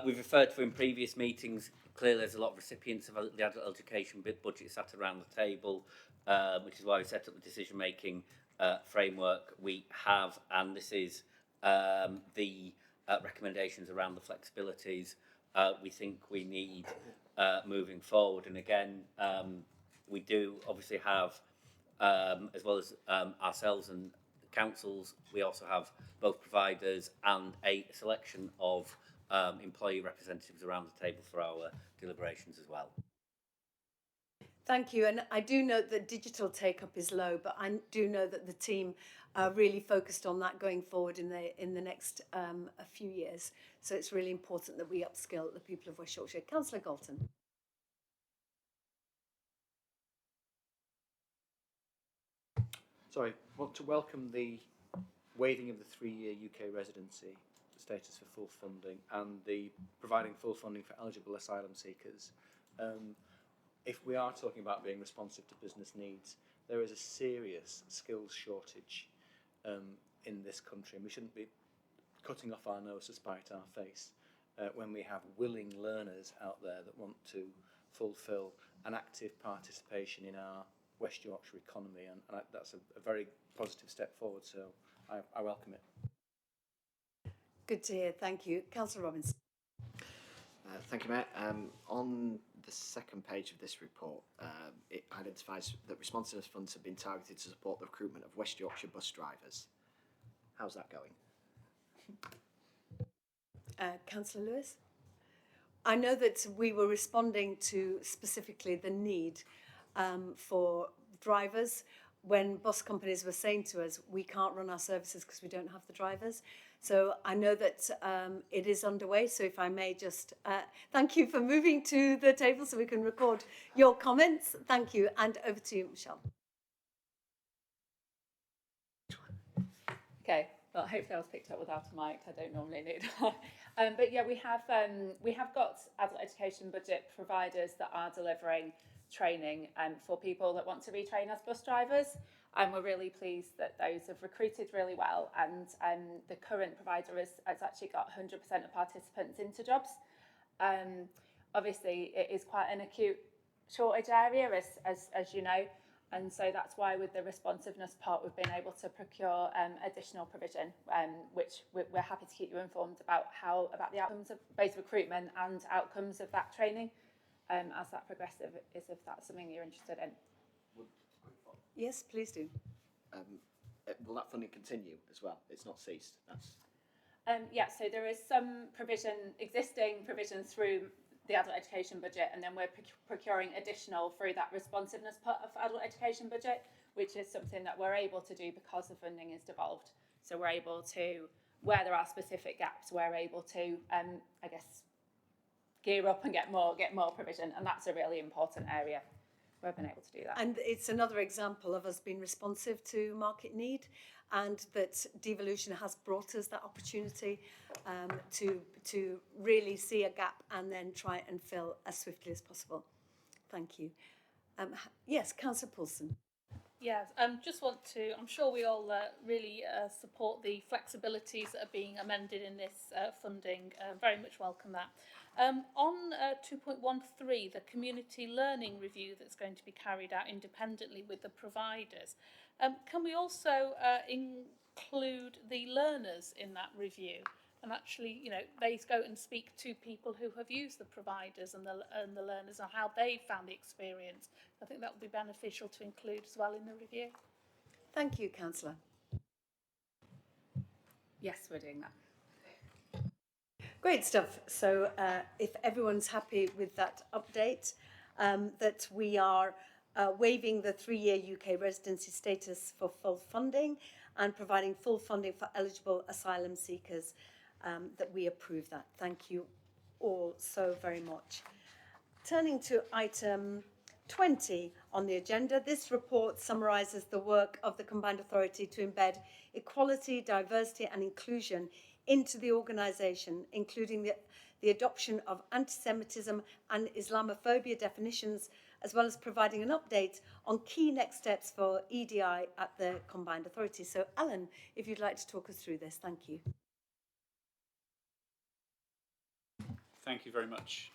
we've referred to in previous meetings, clearly there's a lot of recipients of the adult education budget sat around the table, which is why we set up the decision-making framework we have, and this is the recommendations around the flexibilities we think we need moving forward. And again, we do obviously have, as well as ourselves and councils, we also have both providers and a selection of employee representatives around the table for our deliberations as well. Thank you, and I do note that digital take-up is low, but I do know that the team are really focused on that going forward in the next a few years. So it's really important that we upskill the people of West Yorkshire. Councillor Galton. Sorry, I want to welcome the waiving of the 3-year UK residency status for full funding and the providing full funding for eligible asylum seekers. If we are talking about being responsive to business needs, there is a serious skills shortage in this country, and we shouldn't be cutting off our nose to spite our face when we have willing learners out there that want to fulfil an active participation in our West Yorkshire economy, and that's a very positive step forward, so I welcome it. Good to hear, thank you. Councillor Robinson. Thank you, Matt. On the second page of this report, it identifies that responsiveness funds have been targeted to support the recruitment of West Yorkshire bus drivers. How's that going? Councillor Lewis? I know that we were responding to specifically the need for drivers when bus companies were saying to us, we can't run our services because we don't have the drivers. So I know that it is underway. So if I may just thank you for moving to the table so we can record your comments. Thank you. And over to you, Michelle. Okay. Well, hopefully I was picked up without a mic. I don't normally need. But yeah, we have got adult education budget providers that are delivering training for people that want to retrain as bus drivers. And we're really pleased that those have recruited really well. And the current provider has actually got 100% of participants into jobs. Obviously, it is quite an acute shortage area, as you know. And so that's why with the responsiveness part, we've been able to procure additional provision, which we're happy to keep you informed about the outcomes of both recruitment and outcomes of that training as that progressive is, if that's something you're interested in. Yes, please do. Will that funding continue as well? It's not ceased. That's Yeah, so there is some existing provision through the adult education budget, and then we're procuring additional through that responsiveness part of adult education budget, which is something that we're able to do because the funding is devolved. So we're able to, where there are specific gaps, we're able to, I guess, gear up and get more provision, and that's a really important area. We've been able to do that. And it's another example of us being responsive to market need, and that devolution has brought us that opportunity to really see a gap and then try and fill as swiftly as possible. Thank you. Yes, Councillor Poulsen. Yes, just want to, I'm sure we all really support the flexibilities that are being amended in this funding. Very much welcome that. On 2.13, the community learning review that's going to be carried out independently with the providers, can we also include the learners in that review? And actually, you know, they go and speak to people who have used the providers and the learners and how they found the experience. I think that would be beneficial to include as well in the review. Thank you, Councillor. Yes, we're doing that. Great stuff. So if everyone's happy with that update, that we are waiving the 3-year UK residency status for full funding and providing full funding for eligible asylum seekers, that we approve that. Thank you all so very much. Turning to item 20 on the agenda, this report summarises the work of the Combined Authority to embed equality, diversity and inclusion into the organisation, including the adoption of anti-Semitism and Islamophobia definitions, as well as providing an update on key next steps for EDI at the Combined Authority. So, Alan, if you'd like to talk us through this, thank you. Thank you very much.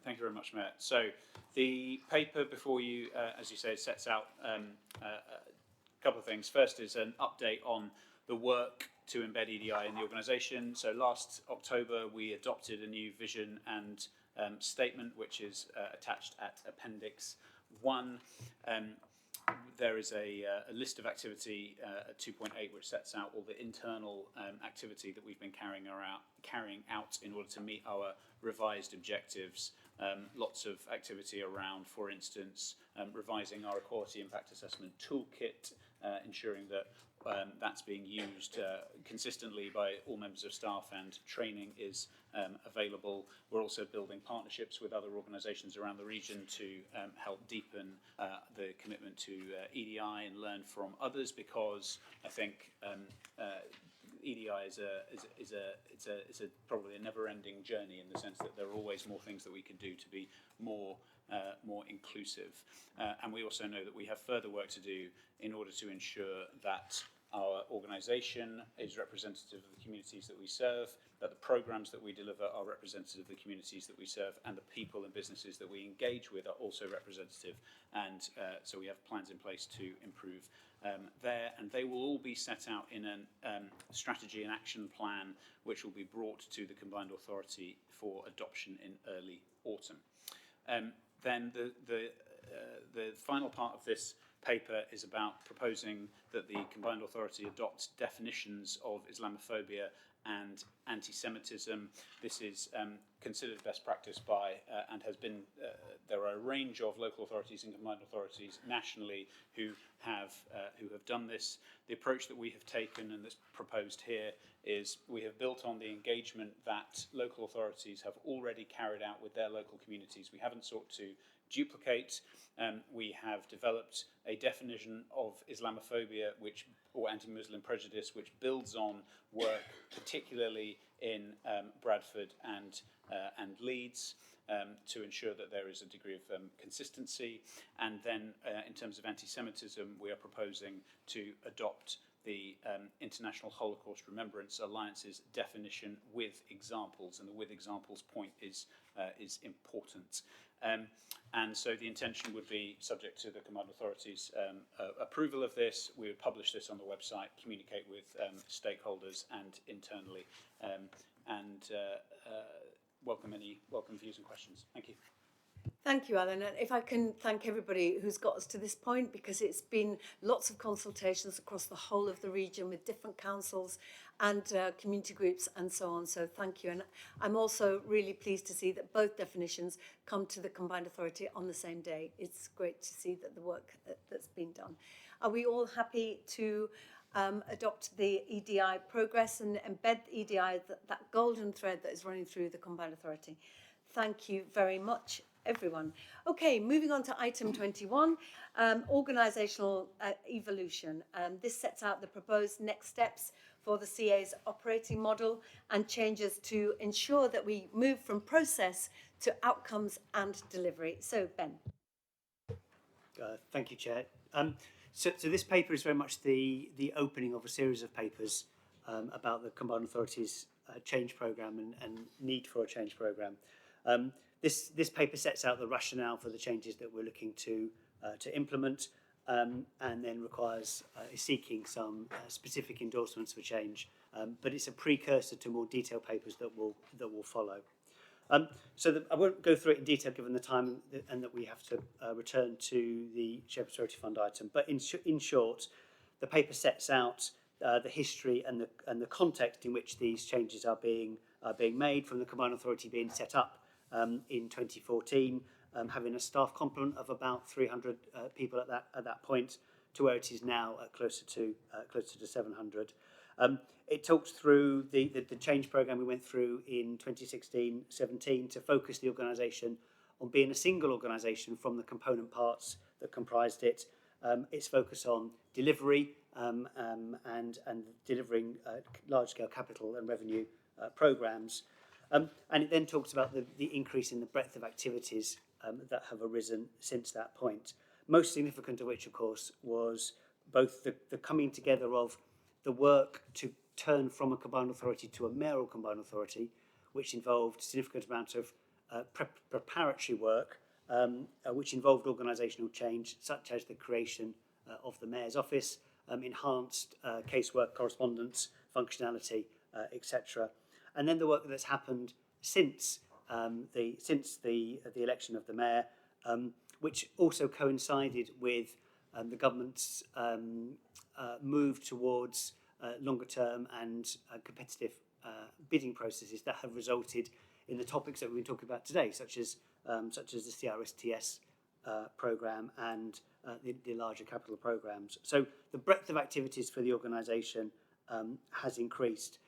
Thank you very much, Matt. So the paper before you, as you say, sets out a couple of things. First is an update on the work to embed EDI in the organisation. So last October, we adopted a new vision and statement, which is attached at Appendix 1. There is a list of activity at 2.8 which sets out all the internal activity that we've been carrying out in order to meet our revised objectives. Lots of activity around, for instance, revising our equality impact assessment toolkit, ensuring that that's being used consistently by all members of staff and training is available. We're also building partnerships with other organisations around the region to help deepen the commitment to EDI and learn from others, because I think EDI is probably a never-ending journey, in the sense that there are always more things that we can do to be more inclusive. And we also know that we have further work to do in order to ensure that our organisation is representative of the communities that we serve, that the programmes that we deliver are representative of the communities that we serve, and the people and businesses that we engage with are also representative. And so we have plans in place to improve there, and they will all be set out in a strategy and action plan which will be brought to the Combined Authority for adoption in early autumn. Then the final part of this paper is about proposing that the Combined Authority adopt definitions of Islamophobia and anti-Semitism. This is considered best practice by and has been, there are a range of local authorities and combined authorities nationally who have done this. The approach that we have taken and that's proposed here is we have built on the engagement that local authorities have already carried out with their local communities. We haven't sought to duplicate. We have developed a definition of Islamophobia or anti-Muslim prejudice which builds on work particularly in Bradford and Leeds to ensure that there is a degree of consistency. And then in terms of anti-Semitism, we are proposing to adopt the International Holocaust Remembrance Alliance's definition with examples, and the with examples point is important. And so the intention would be, subject to the Combined Authority's approval of this, we would publish this on the website, communicate with stakeholders and internally, and welcome views and questions. Thank you. Thank you, Alan. And if I can thank everybody who's got us to this point, because it's been lots of consultations across the whole of the region with different councils and community groups and so on. So thank you. And I'm also really pleased to see that both definitions come to the Combined Authority on the same day. It's great to see that the work that's been done. Are we all happy to adopt the EDI progress and embed the EDI, that golden thread that is running through the Combined Authority? Thank you very much, everyone. Okay, moving on to item 21, organisational evolution. This sets out the proposed next steps for the CA's operating model and changes to ensure that we move from process to outcomes and delivery. So, Ben. Thank you, Chair. So this paper is very much the opening of a series of papers about the Combined Authority's change programme and need for a change programme. This paper sets out the rationale for the changes that we're looking to implement, and then is seeking some specific endorsements for change. But it's a precursor to more detailed papers that will follow. I won't go through it in detail given the time and that we have to return to the Shared Prosperity Fund item. But in short, the paper sets out the history and the context in which these changes are being made, from the Combined Authority being set up in 2014, having a staff complement of about 300 people at that point, to where it is now at closer to 700. It talks through the change programme we went through in 2016-17 to focus the organisation on being a single organisation from the component parts that comprised it. Its focus on delivery and delivering large-scale capital and revenue programmes. And it then talks about the increase in the breadth of activities that have arisen since that point. Most significant of which, of course, was both the coming together of the work to turn from a combined authority to a mayoral combined authority, which involved a significant amount of preparatory work, which involved organisational change, such as the creation of the Mayor's Office, enhanced casework correspondence functionality, etc. And then the work that's happened since the election of the Mayor, which also coincided with the government's move towards longer term and competitive bidding processes that have resulted in the topics that we've been talking about today, such as the CRSTS programme and the larger capital programmes. So the breadth of activities for the organisation has increased.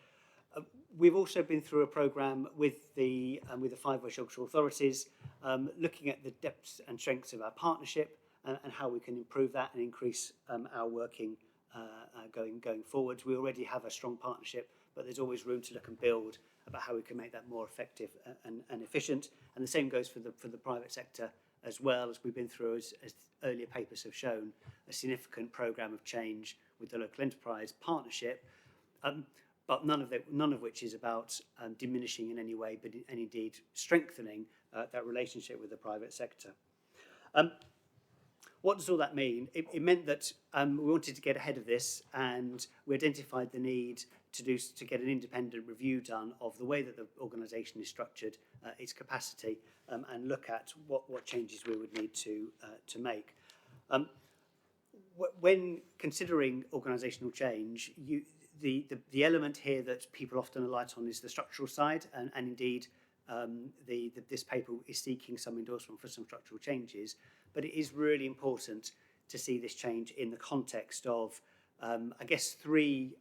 We've also been through a programme with the 5 West Yorkshire authorities, looking at the depths and strengths of our partnership and how we can improve that and increase our working going forward. We already have a strong partnership, but there's always room to look and build about how we can make that more effective and efficient. And the same goes for the private sector as well, as we've been through, as earlier papers have shown, a significant programme of change with the local enterprise partnership, but none of which is about diminishing in any way, but indeed strengthening that relationship with the private sector. What does all that mean? It meant that we wanted to get ahead of this, and we identified the need to get an independent review done of the way that the organisation is structured, its capacity, and look at what changes we would need to make. When considering organisational change, the element here that people often alight on is the structural side, and indeed this paper is seeking some endorsement for some structural changes, but it is really important to see this change in the context of, I guess, three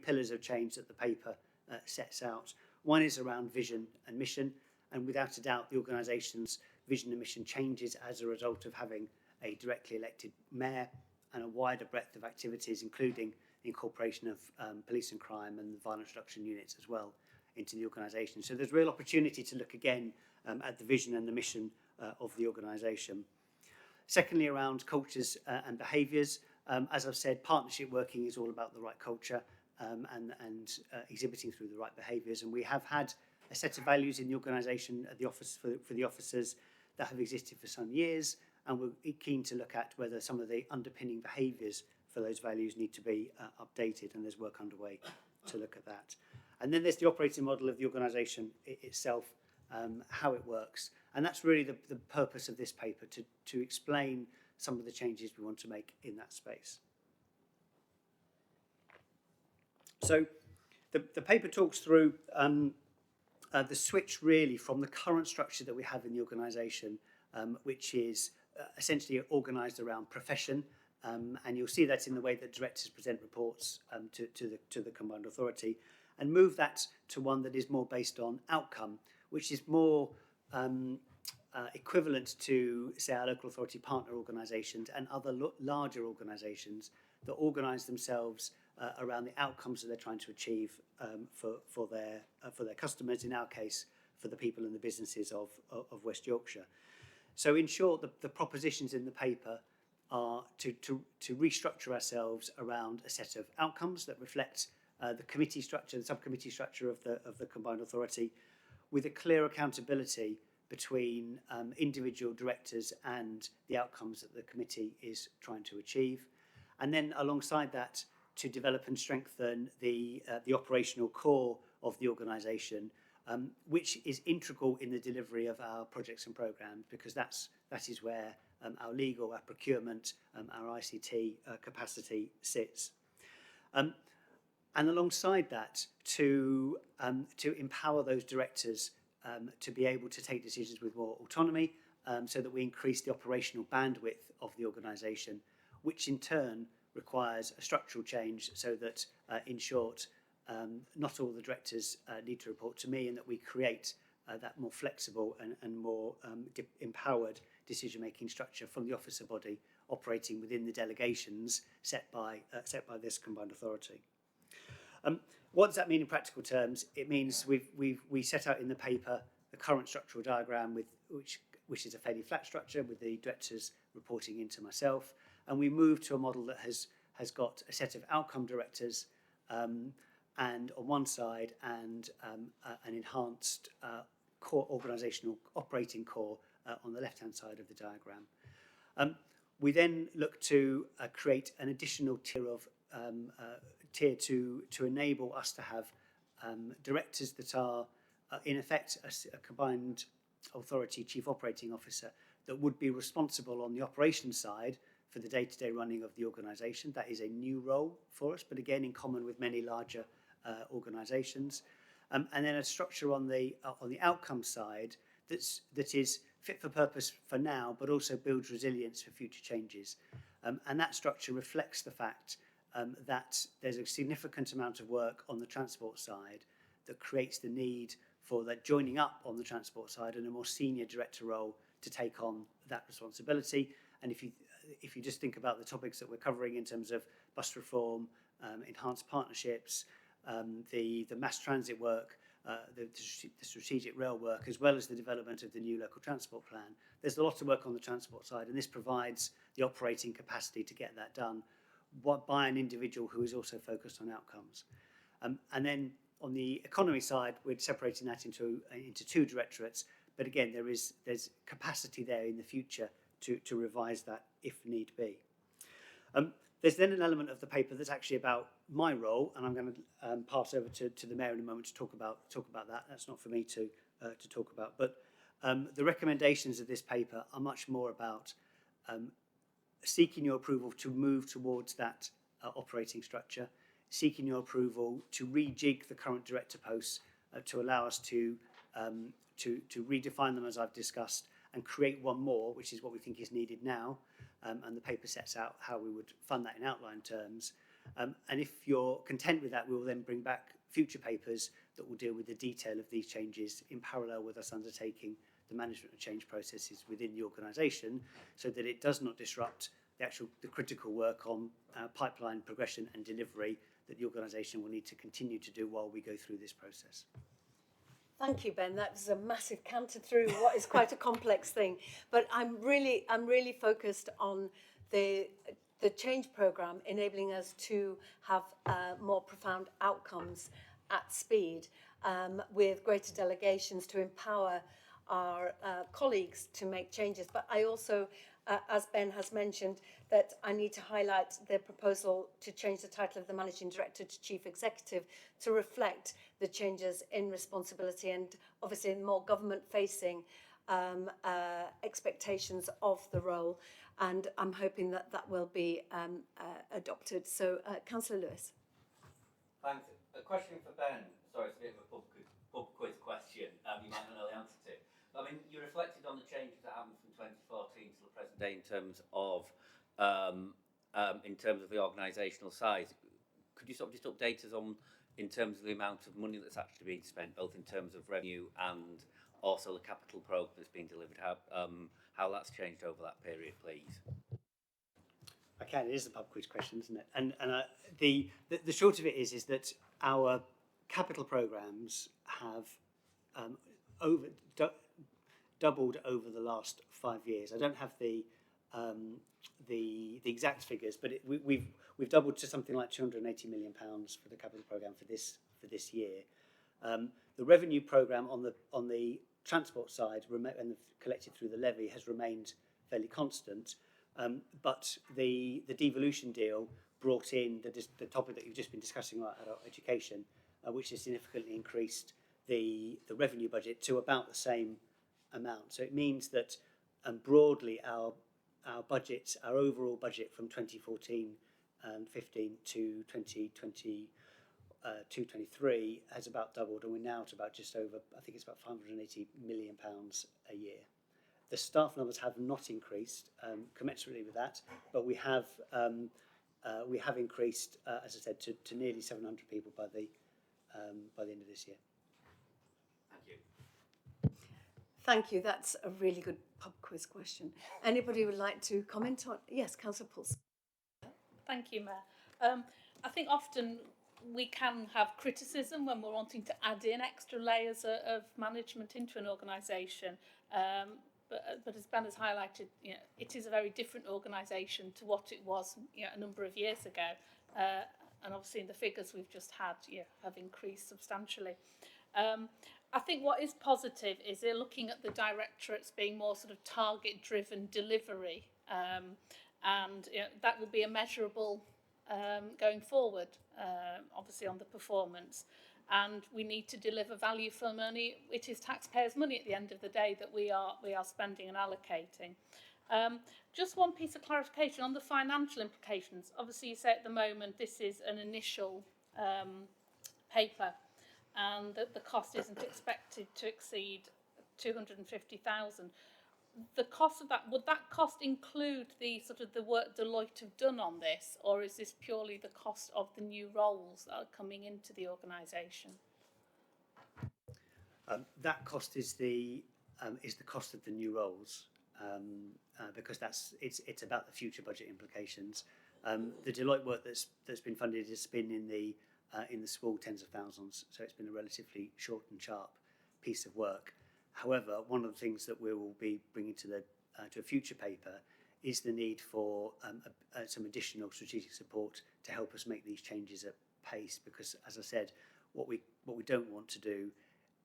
pillars of change that the paper sets out. One is around vision and mission, and without a doubt the organisation's vision and mission changes as a result of having a directly elected mayor and a wider breadth of activities, including the incorporation of police and crime and the violence reduction units as well into the organisation. So there's real opportunity to look again at the vision and the mission of the organisation. Secondly, around cultures and behaviours, as I've said, partnership working is all about the right culture and exhibiting through the right behaviours. And we have had a set of values in the organisation at the office for the officers that have existed for some years, and we're keen to look at whether some of the underpinning behaviours for those values need to be updated, and there's work underway to look at that. And then there's the operating model of the organisation itself, how it works. And that's really the purpose of this paper, to explain some of the changes we want to make in that space. So the paper talks through the switch really from the current structure that we have in the organisation, which is essentially organised around profession, and you'll see that in the way that directors present reports to the Combined Authority, and move that to one that is more based on outcome, which is more equivalent to, say, our local authority partner organisations and other larger organisations that organise themselves around the outcomes that they're trying to achieve for their customers, in our case, for the people and the businesses of West Yorkshire. So in short, the propositions in the paper are to restructure ourselves around a set of outcomes that reflect the committee structure, the subcommittee structure of the Combined Authority, with a clear accountability between individual directors and the outcomes that the committee is trying to achieve. And then alongside that, to develop and strengthen the operational core of the organisation, which is integral in the delivery of our projects and programmes, because that is where our legal, our procurement, our ICT capacity sits. And alongside that, to empower those directors to be able to take decisions with more autonomy, so that we increase the operational bandwidth of the organisation, which in turn requires a structural change so that, in short, not all the directors need to report to me, and that we create that more flexible and more empowered decision-making structure from the officer body operating within the delegations set by this Combined Authority. What does that mean in practical terms? It means we set out in the paper the current structural diagram, which is a fairly flat structure with the directors reporting into myself, and we move to a model that has got a set of outcome directors and on one side and an enhanced core organisational operating core on the left-hand side of the diagram. We then look to create an additional tier to enable us to have directors that are in effect a Combined Authority Chief Operating Officer that would be responsible on the operations side for the day-to-day running of the organisation. That is a new role for us, but again in common with many larger organisations. And then a structure on the outcome side that is fit for purpose for now, but also builds resilience for future changes. And that structure reflects the fact that there's a significant amount of work on the transport side that creates the need for that joining up on the transport side and a more senior director role to take on that responsibility. And if you just think about the topics that we're covering in terms of bus reform, enhanced partnerships, the mass transit work, the strategic rail work, as well as the development of the new local transport plan, there's a lot of work on the transport side, and this provides the operating capacity to get that done by an individual who is also focused on outcomes. And then on the economy side, we're separating that into two directorates, but again, there's capacity there in the future to revise that if need be. There's then an element of the paper that's actually about my role, and I'm going to pass over to the Mayor in a moment to talk about that. That's not for me to talk about, but the recommendations of this paper are much more about seeking your approval to move towards that operating structure, seeking your approval to rejig the current director posts to allow us to redefine them as I've discussed and create one more, which is what we think is needed now. And the paper sets out how we would fund that in outline terms. And if you're content with that, we will then bring back future papers that will deal with the detail of these changes in parallel with us undertaking the management and change processes within the organisation, so that it does not disrupt the critical work on pipeline progression and delivery that the organisation will need to continue to do while we go through this process. Thank you, Ben. That was a massive canter through what is quite a complex thing. But I'm really focused on the change programme enabling us to have more profound outcomes at speed, with greater delegations to empower our colleagues to make changes. But I also, as Ben has mentioned, that I need to highlight the proposal to change the title of the Managing Director to Chief Executive to reflect the changes in responsibility and obviously more government-facing expectations of the role. And I'm hoping that that will be adopted. So, Councillor Lewis. Thanks. A question for Ben. Sorry, it's a bit of a pub quiz question. You might not know the answer to. I mean, you reflected on the changes that happened from 2014 to the present day in terms of the organisational size. Could you sort of just update us on, in terms of the amount of money that's actually being spent, both in terms of revenue and also the capital programme that's being delivered, how that's changed over that period, please? I can. It is a pub quiz question, isn't it? And the short of it is that our capital programmes have doubled over the last 5 years. I don't have the exact figures, but we've doubled to something like £280 million for the capital programme for this year. The revenue programme on the transport side and collected through the levy has remained fairly constant, but the devolution deal brought in the topic that you've just been discussing about adult education, which has significantly increased the revenue budget to about the same amount. So it means that broadly our overall budget from 2014 and 15 to 2022-23 has about doubled, and we're now at about just over, I think it's about £580 million a year. The staff numbers have not increased commensurately with that, but we have increased, as I said, to nearly 700 people by the end of this year. Thank you. Thank you. That's a really good pub quiz question. Anybody would like to comment on? Yes, Councillor Pulse. Thank you, Mayor. I think often we can have criticism when we're wanting to add in extra layers of management into an organisation. But as Ben has highlighted, it is a very different organisation to what it was a number of years ago. And obviously the figures we've just had have increased substantially. I think what is positive is they're looking at the directorates being more sort of target-driven delivery, and that will be a measurable going forward, obviously on the performance. And we need to deliver value for money. It is taxpayers' money at the end of the day that we are spending and allocating. Just one piece of clarification on the financial implications. Obviously, you say at the moment this is an initial paper, and that the cost isn't expected to exceed 250,000. The cost of that, would that cost include the work Deloitte have done on this, or is this purely the cost of the new roles that are coming into the organisation? That cost is the cost of the new roles, because it's about the future budget implications. The Deloitte work that's been funded has been in the small tens of thousands, so it's been a relatively short and sharp piece of work. However, one of the things that we will be bringing to a future paper is the need for some additional strategic support to help us make these changes at pace. Because, as I said, what we don't want to do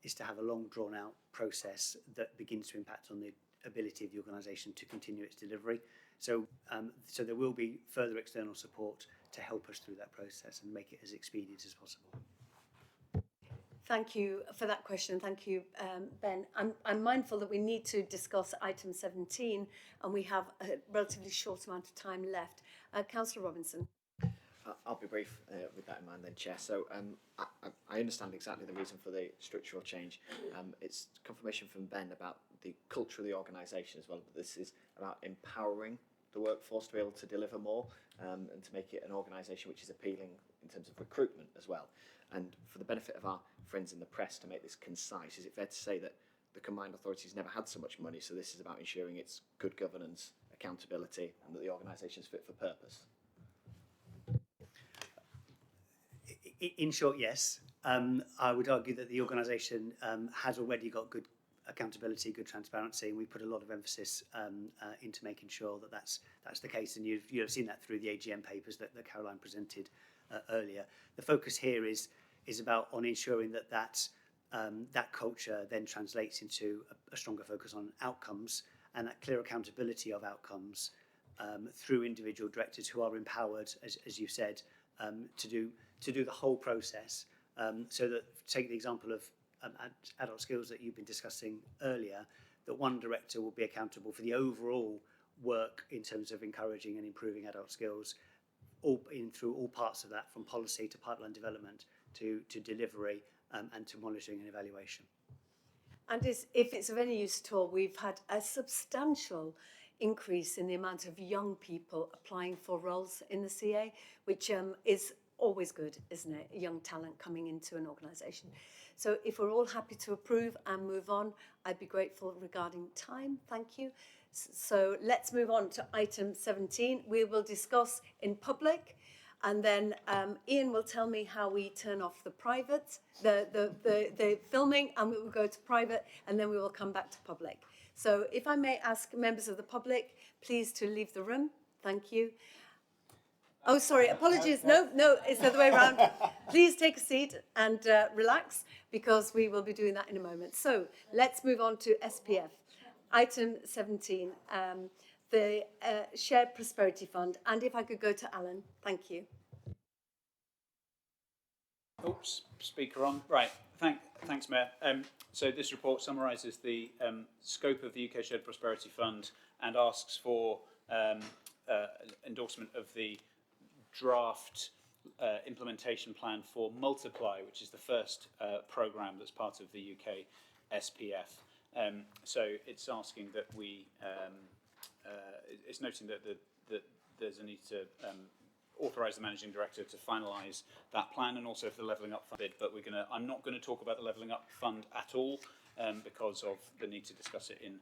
is to have a long, drawn-out process that begins to impact on the ability of the organisation to continue its delivery. So there will be further external support to help us through that process and make it as expedient as possible. Thank you for that question. Thank you, Ben. I'm mindful that we need to discuss item 17, and we have a relatively short amount of time left. Councillor Robinson. I'll be brief with that in mind then, Chair. So I understand exactly the reason for the structural change. It's confirmation from Ben about the culture of the organisation as well, but this is about empowering the workforce to be able to deliver more, and to make it an organisation which is appealing in terms of recruitment as well. And for the benefit of our friends in the press, to make this concise, is it fair to say that the combined authority's never had so much money, so this is about ensuring it's good governance, accountability, and that the organisation's fit for purpose. In short, yes. I would argue that the organisation has already got good accountability, good transparency, and we put a lot of emphasis into making sure that that's the case. And you've seen that through the AGM papers that Caroline presented earlier. The focus here is about on ensuring that culture then translates into a stronger focus on outcomes and that clear accountability of outcomes through individual directors who are empowered, as you said, to do the whole process. So that, take the example of adult skills that you've been discussing earlier, that one director will be accountable for the overall work in terms of encouraging and improving adult skills, through all parts of that, from policy to pipeline development to delivery and to monitoring and evaluation. And if it's of any use at all, we've had a substantial increase in the amount of young people applying for roles in the CA, which is always good, isn't it? Young talent coming into an organisation. So if we're all happy to approve and move on, I'd be grateful regarding time. Thank you. So let's move on to item 17. We will discuss in public, and then Ian will tell me how we turn off the private, the filming, and we will go to private, and then we will come back to public. So if I may ask members of the public, please to leave the room. Thank you. Oh, sorry, apologies. No, it's the other way around. Please take a seat and relax, because we will be doing that in a moment. So let's move on to SPF. Item 17, the Shared Prosperity Fund. And if I could go to Alan, thank you. Oops, speaker on. Right, thanks, Mayor. So this report summarises the scope of the UK Shared Prosperity Fund and asks for endorsement of the draft implementation plan for Multiply, which is the first programme that's part of the UK SPF. So it's asking that we, it's noting that there's a need to authorise the managing director to finalise that plan, and also for the Levelling Up Fund. But I'm not going to talk about the Levelling Up Fund at all because of the need to discuss it in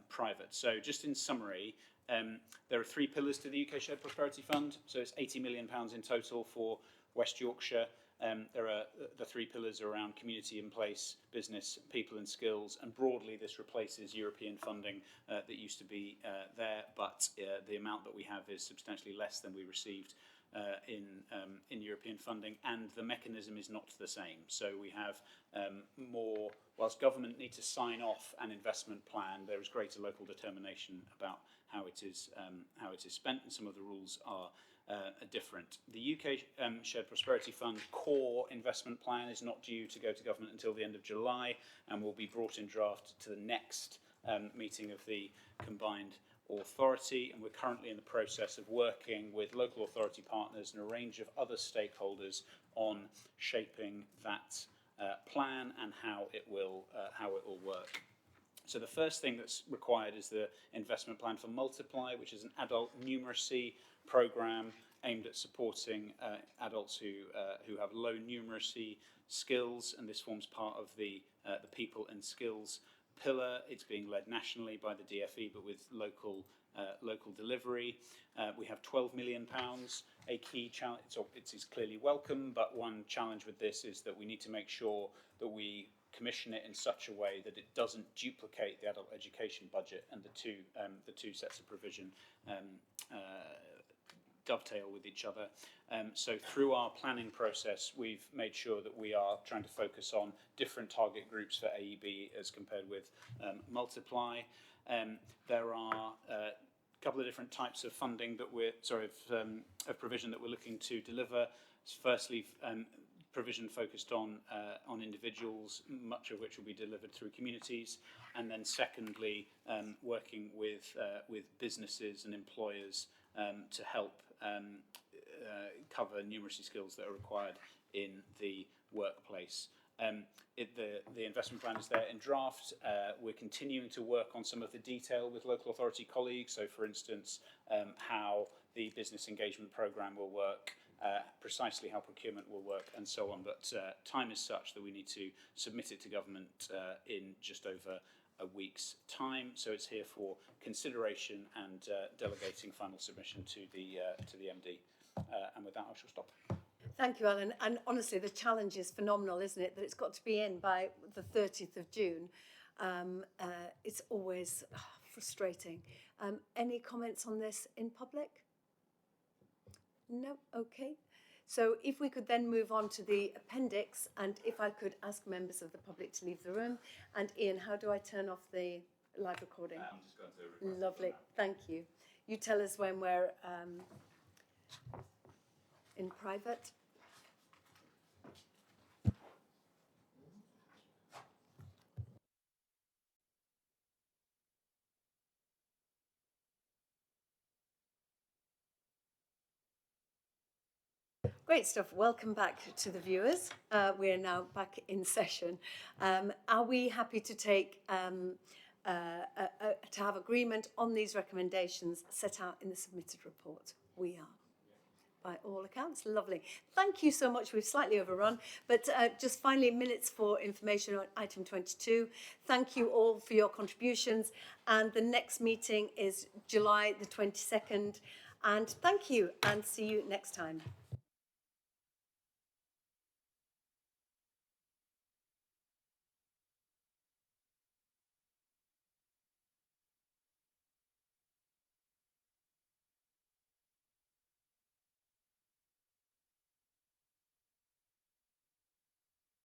private. So just in summary, there are three pillars to the UK Shared Prosperity Fund. So it's £80 million in total for West Yorkshire. There are the three pillars around community in place, business, people and skills, and broadly this replaces European funding that used to be there, but the amount that we have is substantially less than we received in European funding, and the mechanism is not the same. So we have more, whilst government need to sign off an investment plan, there is greater local determination about how it is spent, and some of the rules are different. The UK Shared Prosperity Fund core investment plan is not due to go to government until the end of July, and will be brought in draft to the next meeting of the combined authority, and we're currently in the process of working with local authority partners and a range of other stakeholders on shaping that plan and how it will work. So the first thing that's required is the investment plan for Multiply, which is an adult numeracy programme aimed at supporting adults who have low numeracy skills, and this forms part of the people and skills pillar. It's being led nationally by the DFE, but with local delivery. We have £12 million. A key challenge, so it is clearly welcome, but one challenge with this is that we need to make sure that we commission it in such a way that it doesn't duplicate the adult education budget, and the two sets of provision dovetail with each other. So through our planning process, we've made sure that we are trying to focus on different target groups for AEB as compared with Multiply. There are a couple of different types of funding that of provision that we're looking to deliver. Firstly, provision focused on individuals, much of which will be delivered through communities, and then secondly, working with businesses and employers to help cover numeracy skills that are required in the workplace. The investment plan is there in draft. We're continuing to work on some of the detail with local authority colleagues. So, for instance, how the business engagement programme will work, precisely how procurement will work and so on, but time is such that we need to submit it to government in just over a week's time, so it's here for consideration and delegating final submission to the MD. And with that, I shall stop. Thank you, Alan. And honestly, the challenge is phenomenal, isn't it? That it's got to be in by the 30th of June. It's always frustrating. Any comments on this in public? No? Okay. So if we could then move on to the appendix, and if I could ask members of the public to leave the room. And Ian, how do I turn off the live recording? I'm just going to request Lovely. Thank you. You tell us when we're in private. Great stuff. Welcome back to the viewers. We are now back in session. Are we happy to take to have agreement on these recommendations set out in the submitted report? We are. By all accounts, lovely. Thank you so much. We've slightly overrun, but just finally, minutes for information on item 22. Thank you all for your contributions, and the next meeting is July the 22nd. And thank you, and see you next time.